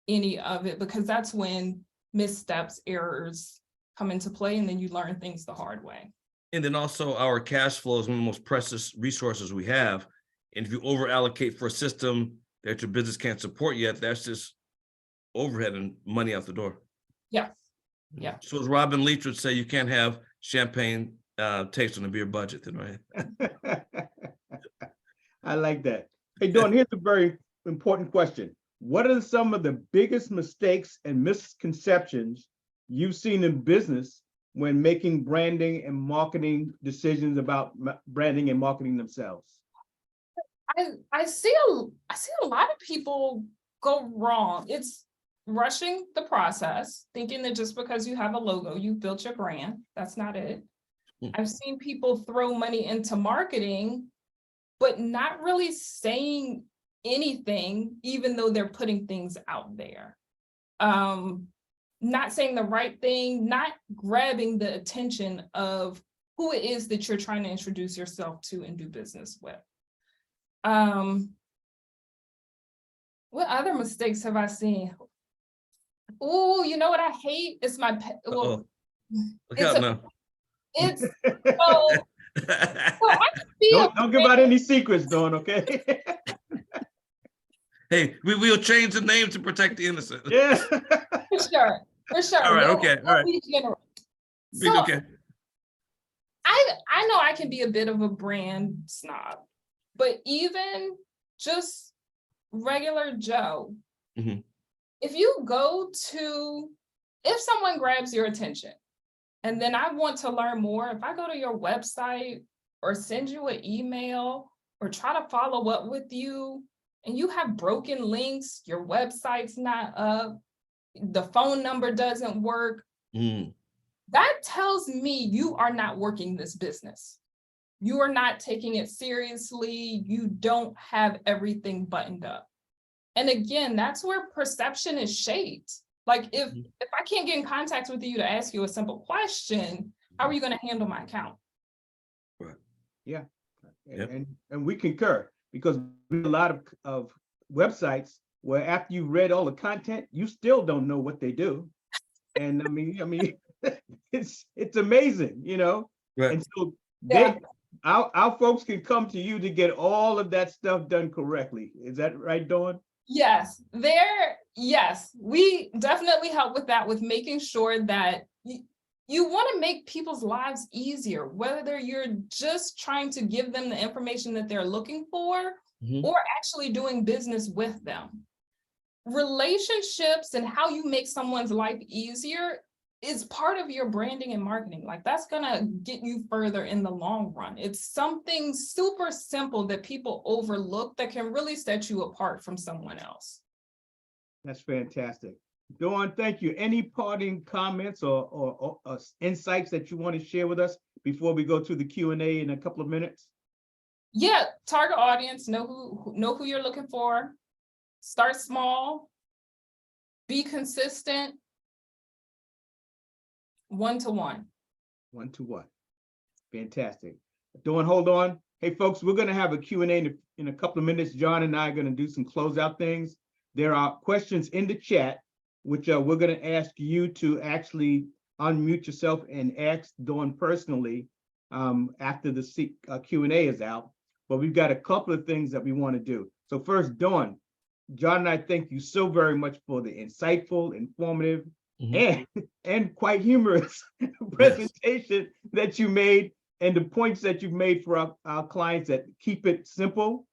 any of it, because that's when missteps, errors come into play, and then you learn things the hard way. And then also our cash flow is one of the most precious resources we have. And if you over allocate for a system that your business can't support yet, that's just overhead and money out the door. Yeah. Yeah. So as Robin Leach would say, you can't have champagne taste on the beer budget then, right? I like that. Hey, Dawn, here's a very important question. What are some of the biggest mistakes and misconceptions you've seen in business when making branding and marketing decisions about branding and marketing themselves? I see a lot of people go wrong. It's rushing the process, thinking that just because you have a logo, you've built your brand. That's not it. I've seen people throw money into marketing, but not really saying anything, even though they're putting things out there. Not saying the right thing, not grabbing the attention of who it is that you're trying to introduce yourself to and do business with. What other mistakes have I seen? Oh, you know what I hate? It's my pet. Well, Look out now. it's so I can be Don't give out any secrets, Dawn, okay? Hey, we'll change the name to protect the innocent. Yeah. for sure. All right, okay, all right. So Okay. I know I can be a bit of a brand snob, but even just regular Joe, Mhm. if someone grabs your attention and then I want to learn more, if I go to your website or send you an email or try to follow up with you and you have broken links, your website's not up, the phone number doesn't work, that tells me you are not working this business. You are not taking it seriously. You don't have everything buttoned up. And again, that's where perception is shaped. Like if I can't get in contact with you to ask you a simple question, how are you going to handle my account? Right. Yeah. Yep. And we concur, because a lot of websites where after you read all the content, you still don't know what they do. And I mean, it's amazing, you know? Right. And so Yeah. our folks can come to you to get all of that stuff done correctly. Is that right, Dawn? Yes, we definitely help with that, with making sure that you want to make people's lives easier, whether you're just trying to give them the information that they're looking for or actually doing business with them. Relationships and how you make someone's life easier is part of your branding and marketing. Like that's gonna get you further in the long run. It's something super simple that people overlook that can really set you apart from someone else. That's fantastic. Dawn, thank you. Any parting comments or insights that you want to share with us before we go to the Q&A in a couple of minutes? Yeah, target audience, know who you're looking for. Start small, be consistent, one-to-one. One-to-one. Fantastic. Dawn, hold on. Hey, folks, we're going to have a Q&A in a couple of minutes. John and I are going to do some closeout things. There are questions in the chat, which we're going to ask you to actually unmute yourself and ask Dawn personally after the Q&A is out. But we've got a couple of things that we want to do. So first, Dawn, John and I thank you so very much for the insightful, informative, and quite humorous presentation that you made, and the points that you've made for our clients that keep it simple.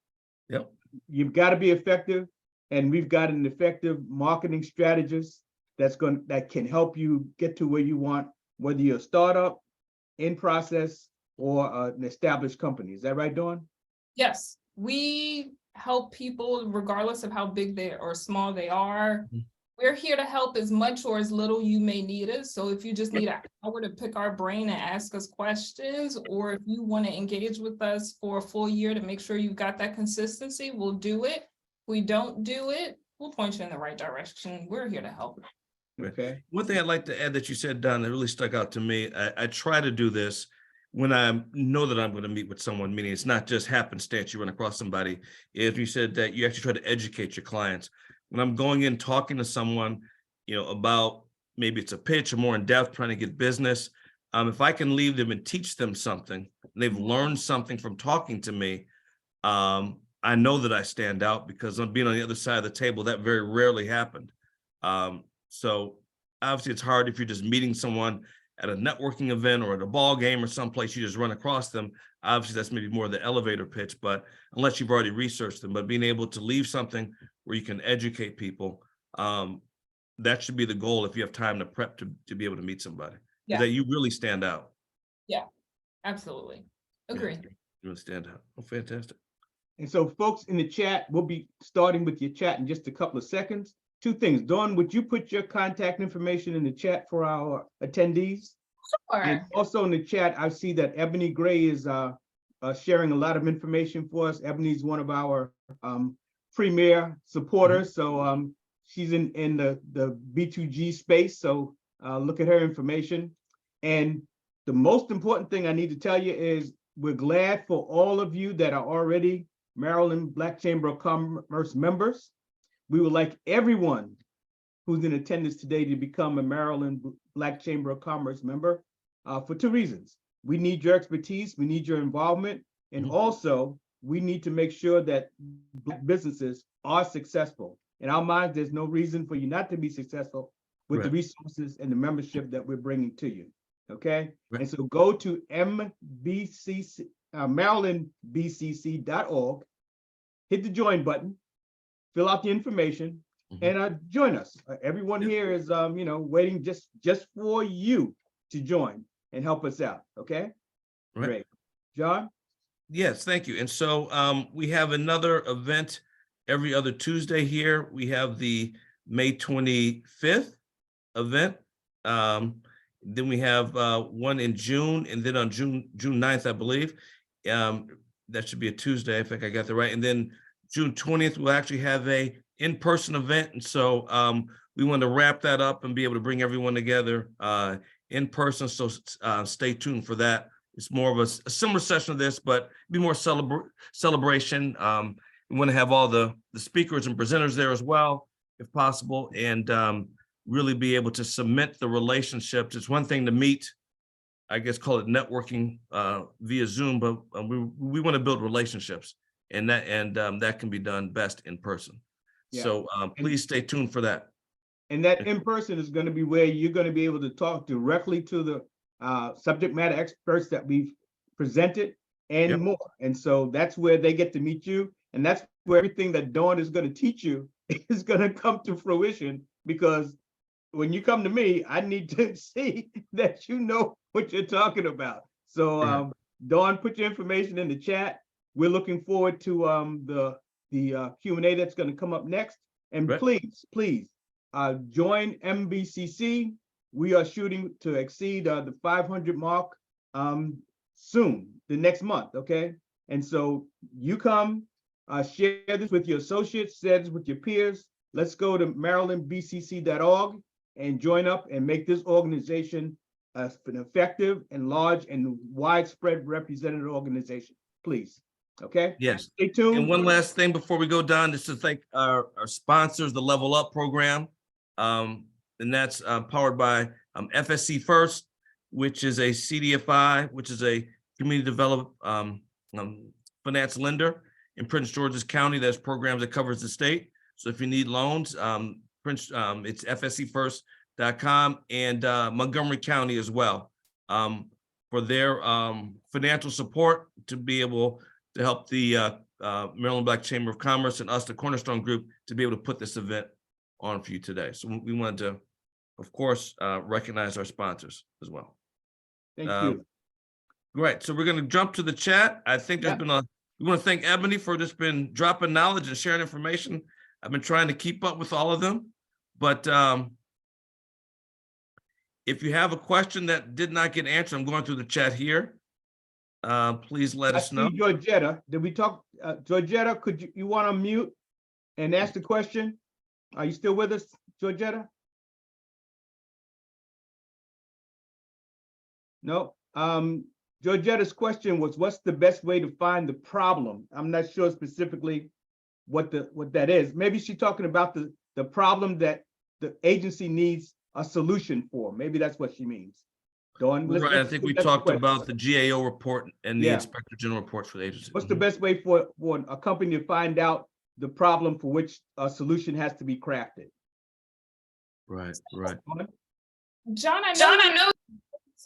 Yep. You've got to be effective, and we've got an effective marketing strategist that can help you get to where you want, whether you're a startup, in process, or an established company. Is that right, Dawn? Yes, we help people regardless of how big they or small they are. We're here to help as much or as little you may need us. So if you just need an hour to pick our brain and ask us questions, or if you want to engage with us for a full year to make sure you've got that consistency, we'll do it. If we don't do it, we'll point you in the right direction. We're here to help. Okay. One thing I'd like to add that you said, Don, that really stuck out to me. I try to do this when I know that I'm going to meet with someone, meaning it's not just happenstance you run across somebody. If you said that you actually try to educate your clients. When I'm going in talking to someone, about maybe it's a pitch or more in depth, trying to get business, if I can leave them and teach them something, and they've learned something from talking to me, I know that I stand out, because I'm being on the other side of the table. That very rarely happened. So obviously it's hard if you're just meeting someone at a networking event or at a ball game or someplace you just run across them, obviously that's maybe more the elevator pitch, but unless you've already researched them, but being able to leave something where you can educate people, that should be the goal if you have time to prep to be able to meet somebody. Yeah. That you really stand out. Absolutely. Yeah, Agree. you really stand out. Oh, fantastic. And so folks in the chat, we'll be starting with your chat in just a couple of seconds. Two things. Dawn, would you put your contact information in the chat for our attendees? And Sure. also in the chat, I see that Ebony Gray is sharing a lot of information for us. Ebony is one of our premier supporters. So she's in the B2G space. So look at her information. And the most important thing I need to tell you is we're glad for all of you that are already Maryland Black Chamber of Commerce members. We would like everyone who's in attendance today to become a Maryland Black Chamber of Commerce member for two reasons. We need your expertise, we need your involvement, and also we need to make sure that Black businesses are successful. In our minds, there's no reason for you not to be successful with the resources and the membership that we're bringing to you. Okay, and so go to marylandbcc.org, hit the join button, fill out the information, and join us. Everyone here is waiting just for you to join and help us out. Okay, great. John? Yes, thank you. And so we have another event every other Tuesday here. We have the May 25th event. Then we have one in June, and then on June 9th, I believe. That should be a Tuesday. I think I got that right. And then June 20th, we'll actually have a in-person event. And so we want to wrap that up and be able to bring everyone together in person. So stay tuned for that. It's more of a similar session of this, but be more celebration. We want to have all the speakers and presenters there as well, if possible, and really be able to cement the relationships. It's one thing to meet, I guess, call it networking via Zoom, but we want to build relationships, and that can be done best in person. Yeah. So please stay tuned for that. And that in person is going to be where you're going to be able to talk directly to the subject matter experts that we've presented and more. And so that's where they get to meet you. And that's where everything that Dawn is going to teach you is going to come to fruition, because when you come to me, I need to see that you know what you're talking about. So Dawn, put your information in the chat. We're looking forward to the Q&A that's going to come up next. And please join MBCC. We are shooting to exceed the 500 mark soon, the next month, okay? And so you come, share this with your associates, share this with your peers. Let's go to marylandbcc.org and join up and make this organization an effective and large and widespread representative organization, please. Okay? Yes. Stay tuned. And one last thing before we go down, just to thank our sponsors, the Level Up program. And that's powered by FSC First, which is a CDFI, which is a community developed finance lender in Prince George's County. That's programs that covers the state. So if you need loans, it's fscfirst.com, and Montgomery County as well, for their financial support to be able to help the Maryland Black Chamber of Commerce and us, the Cornerstone Group, to be able to put this event on for you today. So we wanted to, of course, recognize our sponsors as well. Thank you. Great. So we're going to jump to the chat. I think there's been we want to thank Ebony for just been dropping knowledge and sharing information. I've been trying to keep up with all of them, but if you have a question that did not get answered, I'm going through the chat here. Please let us know. Georgetta, did we talk? Georgetta, could you want to mute and ask the question? Are you still with us, Georgetta? No. Georgetta's question was, what's the best way to find the problem? I'm not sure specifically what that is. Maybe she's talking about the problem that the agency needs a solution for. Maybe that's what she means. Dawn, Right, I think we talked about the GAO report and the Inspector General reports for the agency. What's the best way for a company to find out the problem for which a solution has to be crafted? Right. John, I know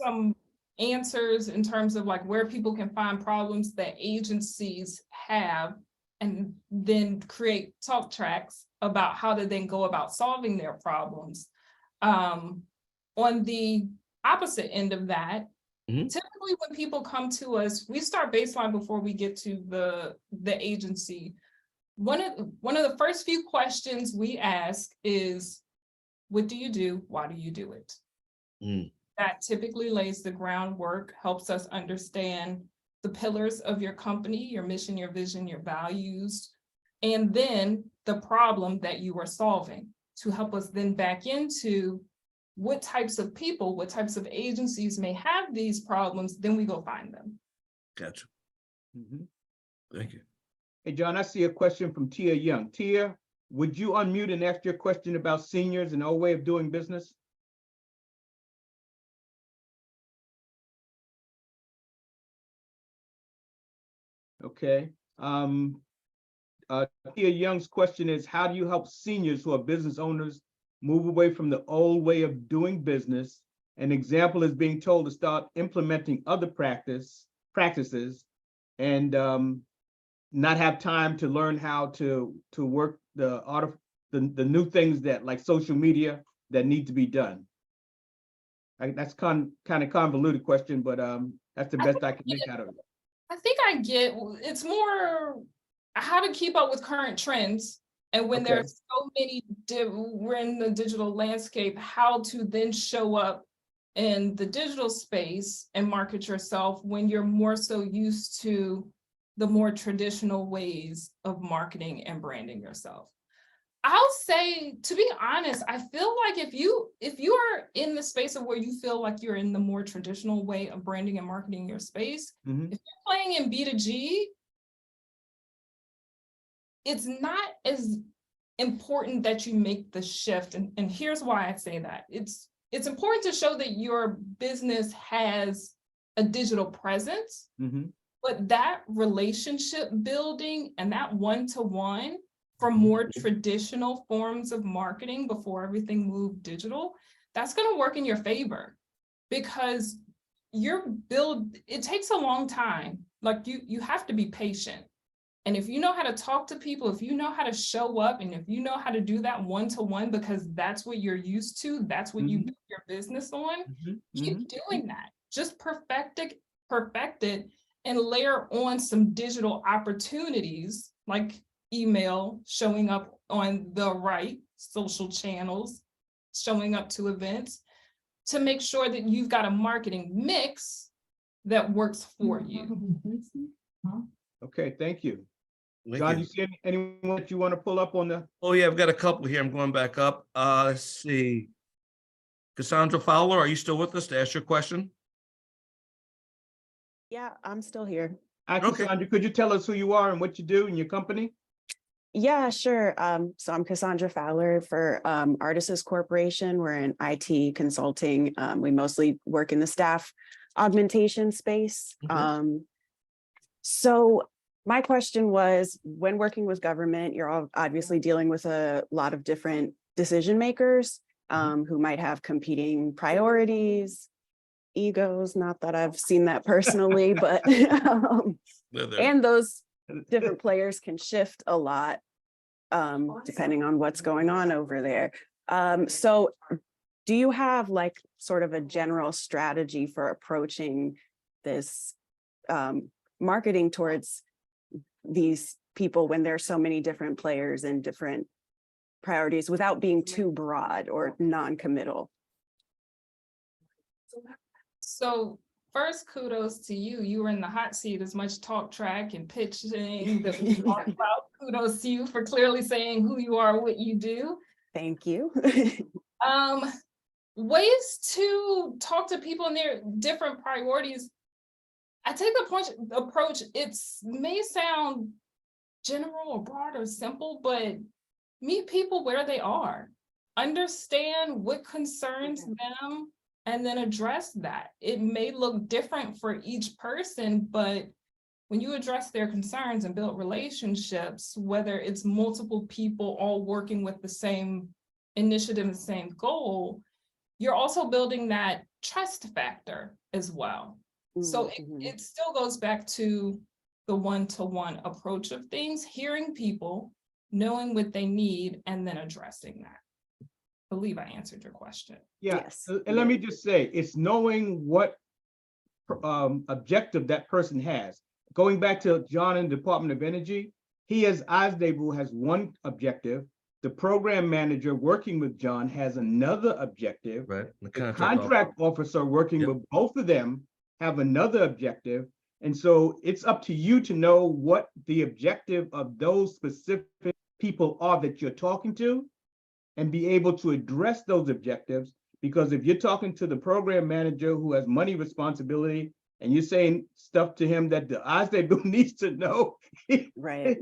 some answers in terms of like where people can find problems that agencies have, and then create talk tracks about how to then go about solving their problems. On the opposite end of that, typically when people come to us, we start baseline before we get to the agency. One of the first few questions we ask is, what do you do? Why do you do it? That typically lays the groundwork, helps us understand the pillars of your company, your mission, your vision, your values, and then the problem that you are solving, to help us then back into what types of people, what types of agencies may have these problems, then we go find them. Gotcha. Thank you. Hey, John, I see a question from Tia Young. Tia, would you unmute and ask your question about seniors and our way of doing business? Okay. Tia Young's question is, how do you help seniors who are business owners move away from the old way of doing business? An example is being told to start implementing other practices and not have time to learn how to work the new things that, like social media, that need to be done. That's kind of convoluted question, but that's the best I can make out of it. I think I get, it's more how to keep up with current trends. And when Okay. there's so many, we're in the digital landscape, how to then show up in the digital space and market yourself when you're more so used to the more traditional ways of marketing and branding yourself. I'll say, to be honest, I feel like if you are in the space of where you feel like you're in the more traditional way of branding and marketing your space, if you're playing in B2G, it's not as important that you make the shift. And here's why I say that. It's important to show that your business has a digital presence, but that relationship building and that one-to-one for more traditional forms of marketing before everything moved digital, that's going to work in your favor, because it takes a long time. Like you have to be patient. And if you know how to talk to people, if you know how to show up, and if you know how to do that one-to-one, because that's what you're used to, that's what you build your business on, keep doing that. Just perfect it and layer on some digital opportunities like email, showing up on the right social channels, showing up to events, to make sure that you've got a marketing mix that works for you. Okay, thank you. Thank John, you. you see anyone that you want to pull up on the? Oh yeah, I've got a couple here. I'm going back up. Let's see. Cassandra Fowler, are you still with us to ask your question? Yeah, I'm still here. Hi, Okay. Cassandra, could you tell us who you are and what you do in your company? Yeah, sure. So I'm Cassandra Fowler for Artists Corporation. We're in IT consulting. We mostly work in the staff augmentation space. So my question was, when working with government, you're all obviously dealing with a lot of different decision makers who might have competing priorities, egos, not that I've seen that personally, but and those different players can shift a lot depending on what's going on over there. So do you have like sort of a general strategy for approaching this marketing towards these people when there's so many different players and different priorities without being too broad or non-committal? So first, kudos to you. You were in the hot seat as much talk track and pitching that we talked about. Kudos to you for clearly saying who you are, what you do. Thank you. Ways to talk to people and their different priorities. I take the approach, it may sound general or broad or simple, but meet people where they are. Understand what concerns them and then address that. It may look different for each person, but when you address their concerns and build relationships, whether it's multiple people all working with the same initiative and the same goal, you're also building that trust factor as well. So Mhm. it still goes back to the one-to-one approach of things, hearing people, knowing what they need, and then addressing that. I believe I answered your question. Yeah, Yes, and you let me did. just say, it's knowing what objective that person has. Going back to John in the Department of Energy, he as Osdable has one objective. The program manager working with John has another objective. Right. The The contract officer. contract officer working Yep. with both of them have another objective. And so it's up to you to know what the objective of those specific people are that you're talking to and be able to address those objectives. Because if you're talking to the program manager who has money responsibility and you're saying stuff to him that the Osdable needs to know, Right,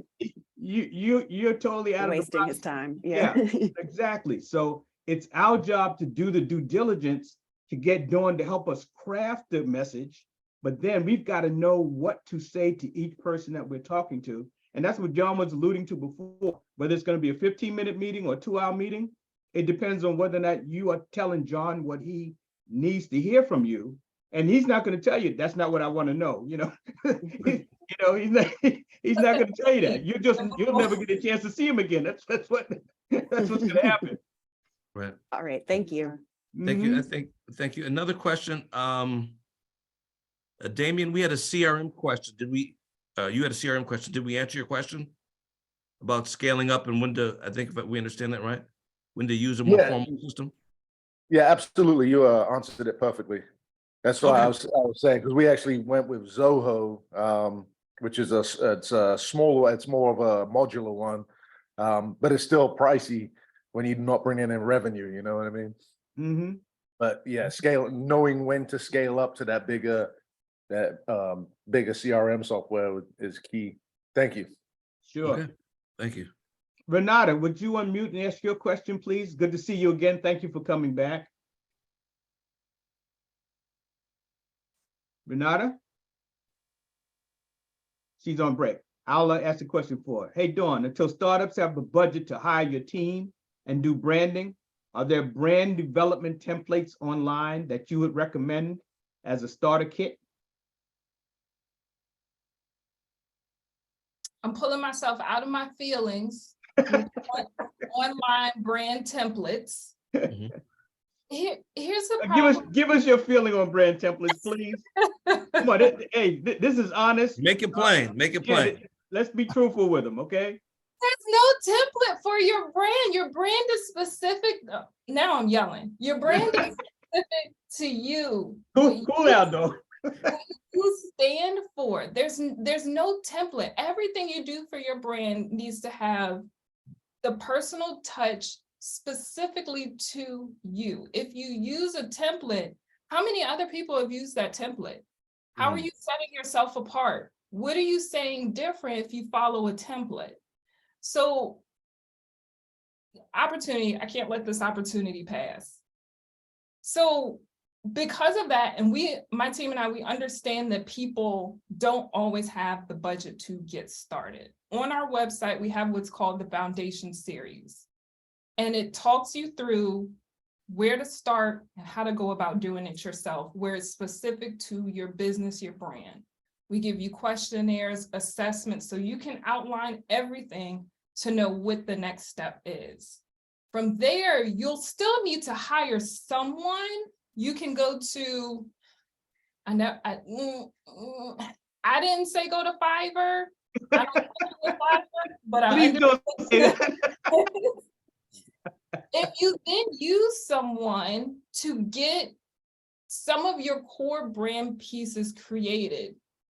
you're totally out of the wasting his process. time, Yeah, yeah. exactly. So it's our job to do the due diligence to get Dawn to help us craft the message. But then we've got to know what to say to each person that we're talking to. And that's what John was alluding to before, whether it's going to be a 15-minute meeting or a 2-hour meeting. It depends on whether or not you are telling John what he needs to hear from you. And he's not going to tell you, that's not what I want to know, you know. He's not going to tell you that. You'll never get a chance to see him again. That's what's going to happen. Right. All right, thank you. Thank you. Mhm. Thank you. Another question. Damian, we had a CRM question. Did we, you had a CRM question. Did we answer your question? About scaling up and when to, I think if we understand that right? When to use a more Yeah. formal system? Yeah, absolutely. You answered it perfectly. That's why Okay. I was saying, because we actually went with Zoho, which is it's a smaller, it's more of a modular one, but it's still pricey when you're not bringing in revenue. You know what I mean? Mhm. But yeah, knowing when to scale up to that bigger CRM software is key. Thank you. Sure. Okay. Thank you. Renata, would you unmute and ask your question, please? Good to see you again. Thank you for coming back. Renata? She's on break. I'll ask the question for her. Hey, Dawn, until startups have the budget to hire your team and do branding, are there brand development templates online that you would recommend as a starter kit? I'm pulling myself out of my feelings with online brand templates. Mhm. Here's the problem. Give us your feeling on brand templates, please. Come on, hey, this is honest. Make it plain. Make it Yeah, plain. let's be truthful with them, okay? There's no template for your brand. Your brand is specific. Now I'm yelling. Your brand is specific to you. Cool out, though. What you stand for. There's no template. Everything you do for your brand needs to have the personal touch specifically to you. If you use a template, how many other people have used that template? How are you setting yourself apart? What are you saying different if you follow a template? So opportunity, I can't let this opportunity pass. So because of that, and my team and I, we understand that people don't always have the budget to get started. On our website, we have what's called the Foundation Series. And it talks you through where to start and how to go about doing it yourself, where it's specific to your business, your brand. We give you questionnaires, assessments, so you can outline everything to know what the next step is. From there, you'll still need to hire someone. You can go to, I didn't say go to Fiverr. I don't go to Fiverr, but I Please don't say that. If you then use someone to get some of your core brand pieces created,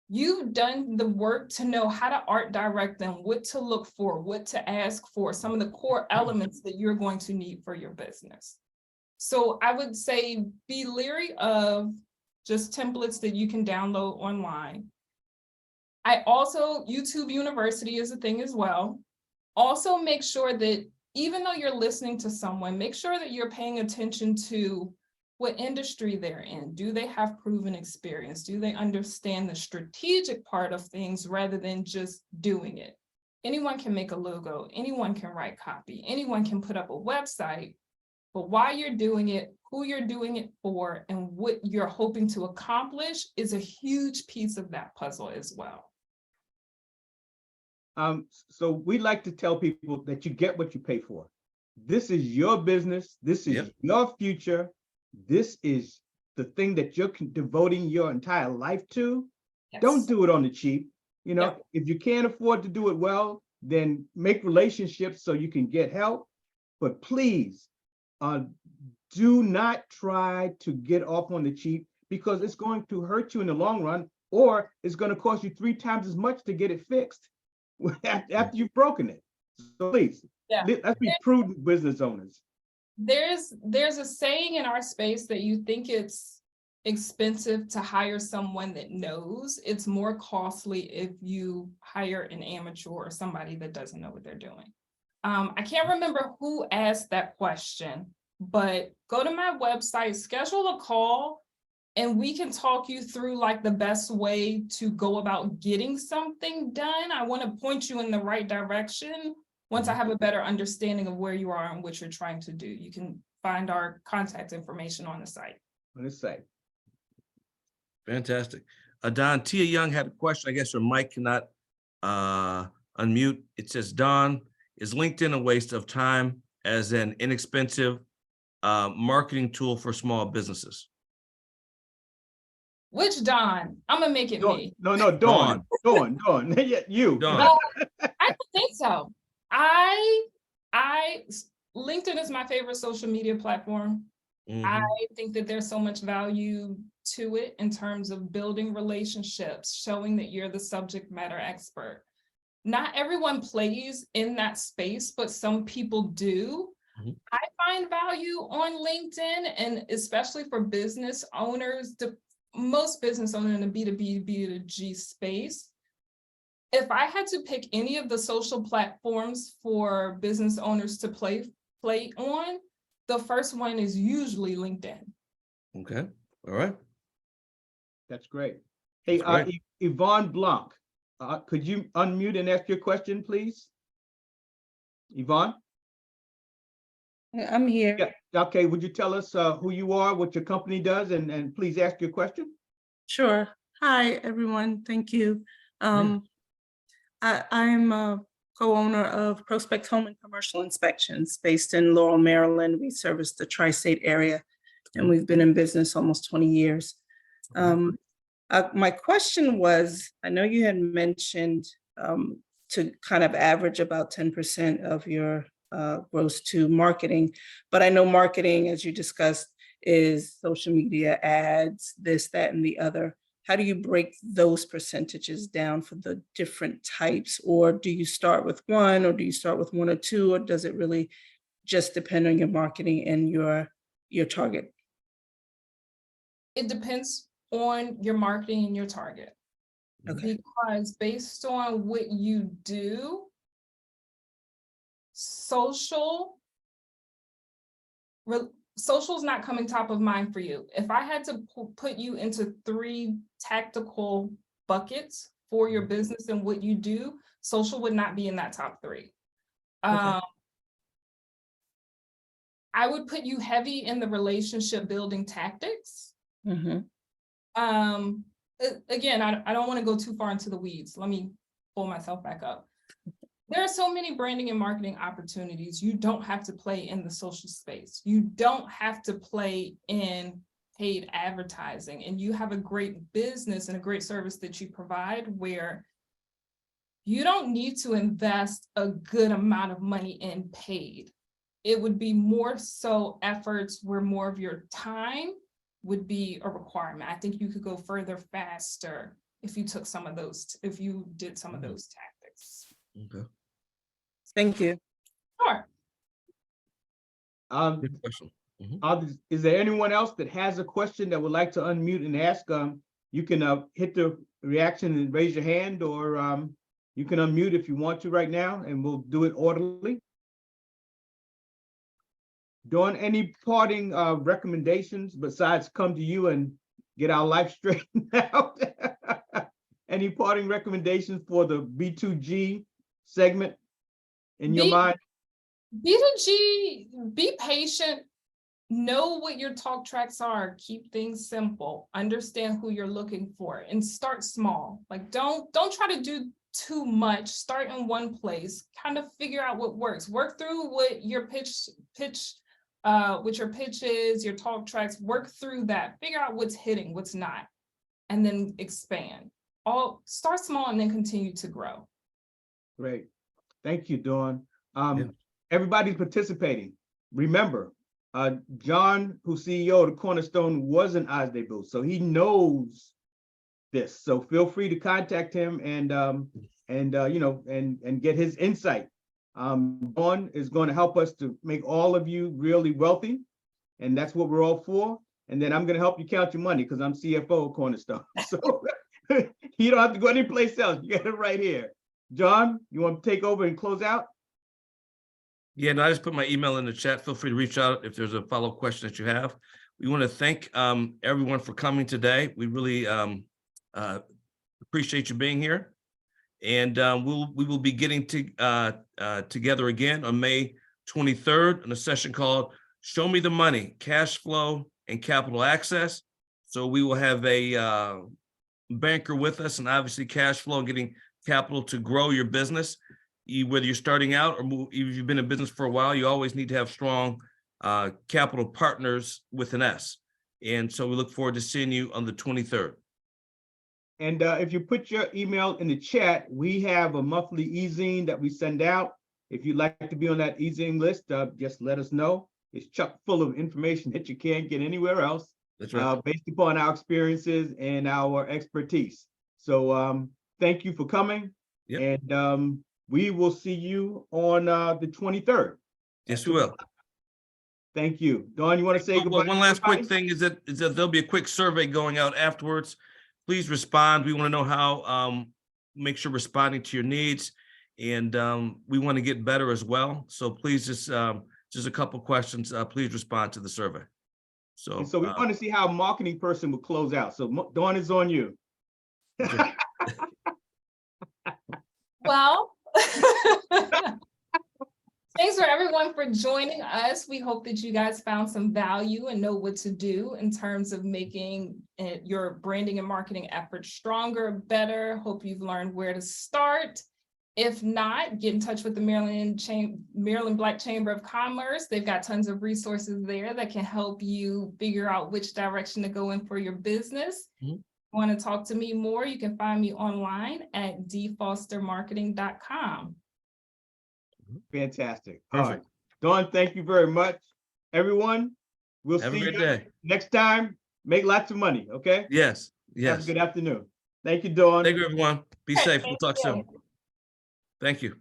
you've done the work to know how to art direct them, what to look for, what to ask for, some of the core elements that you're going to need for your business. So I would say be leery of just templates that you can download online. YouTube University is a thing as well. Also make sure that even though you're listening to someone, make sure that you're paying attention to what industry they're in. Do they have proven experience? Do they understand the strategic part of things rather than just doing it? Anyone can make a logo, anyone can write copy, anyone can put up a website, but why you're doing it, who you're doing it for, and what you're hoping to accomplish is a huge piece of that puzzle as well. So we like to tell people that you get what you pay for. This is your business. This is Yep. your future. This is the thing that you're devoting your entire life to. Don't Yes. do it on the cheap. You know, Yeah. if you can't afford to do it well, then make relationships so you can get help. But please, do not try to get off on the cheap, because it's going to hurt you in the long run, or it's going to cost you 3 times as much to get it fixed after you've broken it. So please, Yeah. let's be prudent business owners. There's a saying in our space that you think it's expensive to hire someone that knows. It's more costly if you hire an amateur or somebody that doesn't know what they're doing. I can't remember who asked that question, but go to my website, schedule a call, and we can talk you through like the best way to go about getting something done. I want to point you in the right direction. Once I have a better understanding of where you are and what you're trying to do, you can find our contact information on the site. Let's say. Fantastic. Don, Tia Young had a question. I guess her mic cannot unmute. It says, Don, is LinkedIn a waste of time as an inexpensive marketing tool for small businesses? Which Don? I'm gonna make it me. No, Dawn. Yeah, you. Dawn. I don't think so. LinkedIn is my favorite social media platform. Mhm. I think that there's so much value to it in terms of building relationships, showing that you're the subject matter expert. Not everyone plays in that space, but some people do. Mhm. I find value on LinkedIn, and especially for business owners, most business owners in the B2B, B2G space. If I had to pick any of the social platforms for business owners to play on, the first one is usually LinkedIn. Okay, all right. That's great. Hey, That's great. Yvonne Blanc, could you unmute and ask your question, please? Yvonne? I'm here. Yeah, okay, would you tell us who you are, what your company does, and please ask your question? Sure. Hi, everyone. Thank you. I'm a co-owner of Prospect Home and Commercial Inspections based in Laurel, Maryland. We service the tri-state area, and we've been in business almost 20 years. My question was, I know you had mentioned to kind of average about 10% of your gross to marketing, but I know marketing, as you discussed, is social media ads, this, that, and the other. How do you break those percentages down for the different types? Or do you start with one, or do you start with one or two, or does it really just depend on your marketing and your target? It depends on your marketing and your target. Okay. Because based on what you do, social is not coming top of mind for you. If I had to put you into 3 tactical buckets for your business and what you do, social would not be in that top 3. Okay. I would put you heavy in the relationship building tactics. Mhm. Again, I don't want to go too far into the weeds. Let me pull myself back up. There are so many branding and marketing opportunities. You don't have to play in the social space. You don't have to play in paid advertising, and you have a great business and a great service that you provide where you don't need to invest a good amount of money in paid. It would be more so efforts where more of your time would be a requirement. I think you could go further faster if you took some of those, if you did some of those tactics. Okay, Thank you. Sure. good question. Is there anyone else that has a question that would like to unmute and ask? You can hit the reaction and raise your hand, or you can unmute if you want to right now, and we'll do it orderly. Dawn, any parting recommendations besides come to you and get our life straightened out? Any parting recommendations for the B2G segment in your mind? B2G, be patient. know what your talk tracks are, keep things simple, understand who you're looking for, and start small. Like, don't try to do too much. Start in one place, kind of figure out what works. Work through what your what your pitch is, your talk tracks, work through that, figure out what's hitting, what's not, and then expand. Start small and then continue to grow. Great. Thank you, Dawn. Everybody's participating. Remember, John, who's CEO of the Cornerstone, was an Osday booth, so he knows this. So feel free to contact him and get his insight. Dawn is going to help us to make all of you really wealthy, and that's what we're all for. And then I'm going to help you count your money because I'm CFO of Cornerstone. So you don't have to go anyplace else. You got it right here. John, you want to take over and close out? Yeah, and I just put my email in the chat. Feel free to reach out if there's a follow-up question that you have. We want to thank everyone for coming today. We really appreciate you being here. And we will be getting together again on May 23rd in a session called Show Me the Money, Cash Flow and Capital Access. So we will have a banker with us, and obviously cash flow and getting capital to grow your business. Whether you're starting out or if you've been in business for a while, you always need to have strong capital partners with an S. And so we look forward to seeing you on the 23rd. And if you put your email in the chat, we have a monthly e-zine that we send out. If you'd like to be on that e-zine list, just let us know. It's chock full of information that you can't get anywhere else. That's right. Based upon our experiences and our expertise. So thank you for coming. Yep. And we will see you on the 23rd. Yes, we will. Thank you. Dawn, you want to say goodbye? One last quick everybody? thing is that there'll be a quick survey going out afterwards. Please respond. We want to know how, make sure responding to your needs, and we want to get better as well. So please just a couple questions. Please respond to the survey. So And so we want to see how a marketing person will close out. So Dawn is on you. Well, thanks for everyone for joining us. We hope that you guys found some value and know what to do in terms of making your branding and marketing efforts stronger, better. Hope you've learned where to start. If not, get in touch with the Maryland Black Chamber of Commerce. They've got tons of resources there that can help you figure out which direction to go in for your business. Mhm. Want to talk to me more, you can find me online at dfostermarketing.com. Fantastic. All right. Perfect. Dawn, thank you very much. Everyone, we'll Have a see great you day. next time. Make lots of money, okay? Yes, Have a yes. good afternoon. Thank you, Dawn. Thank you, everyone. Be safe. We'll talk Thank soon. you. Thank you.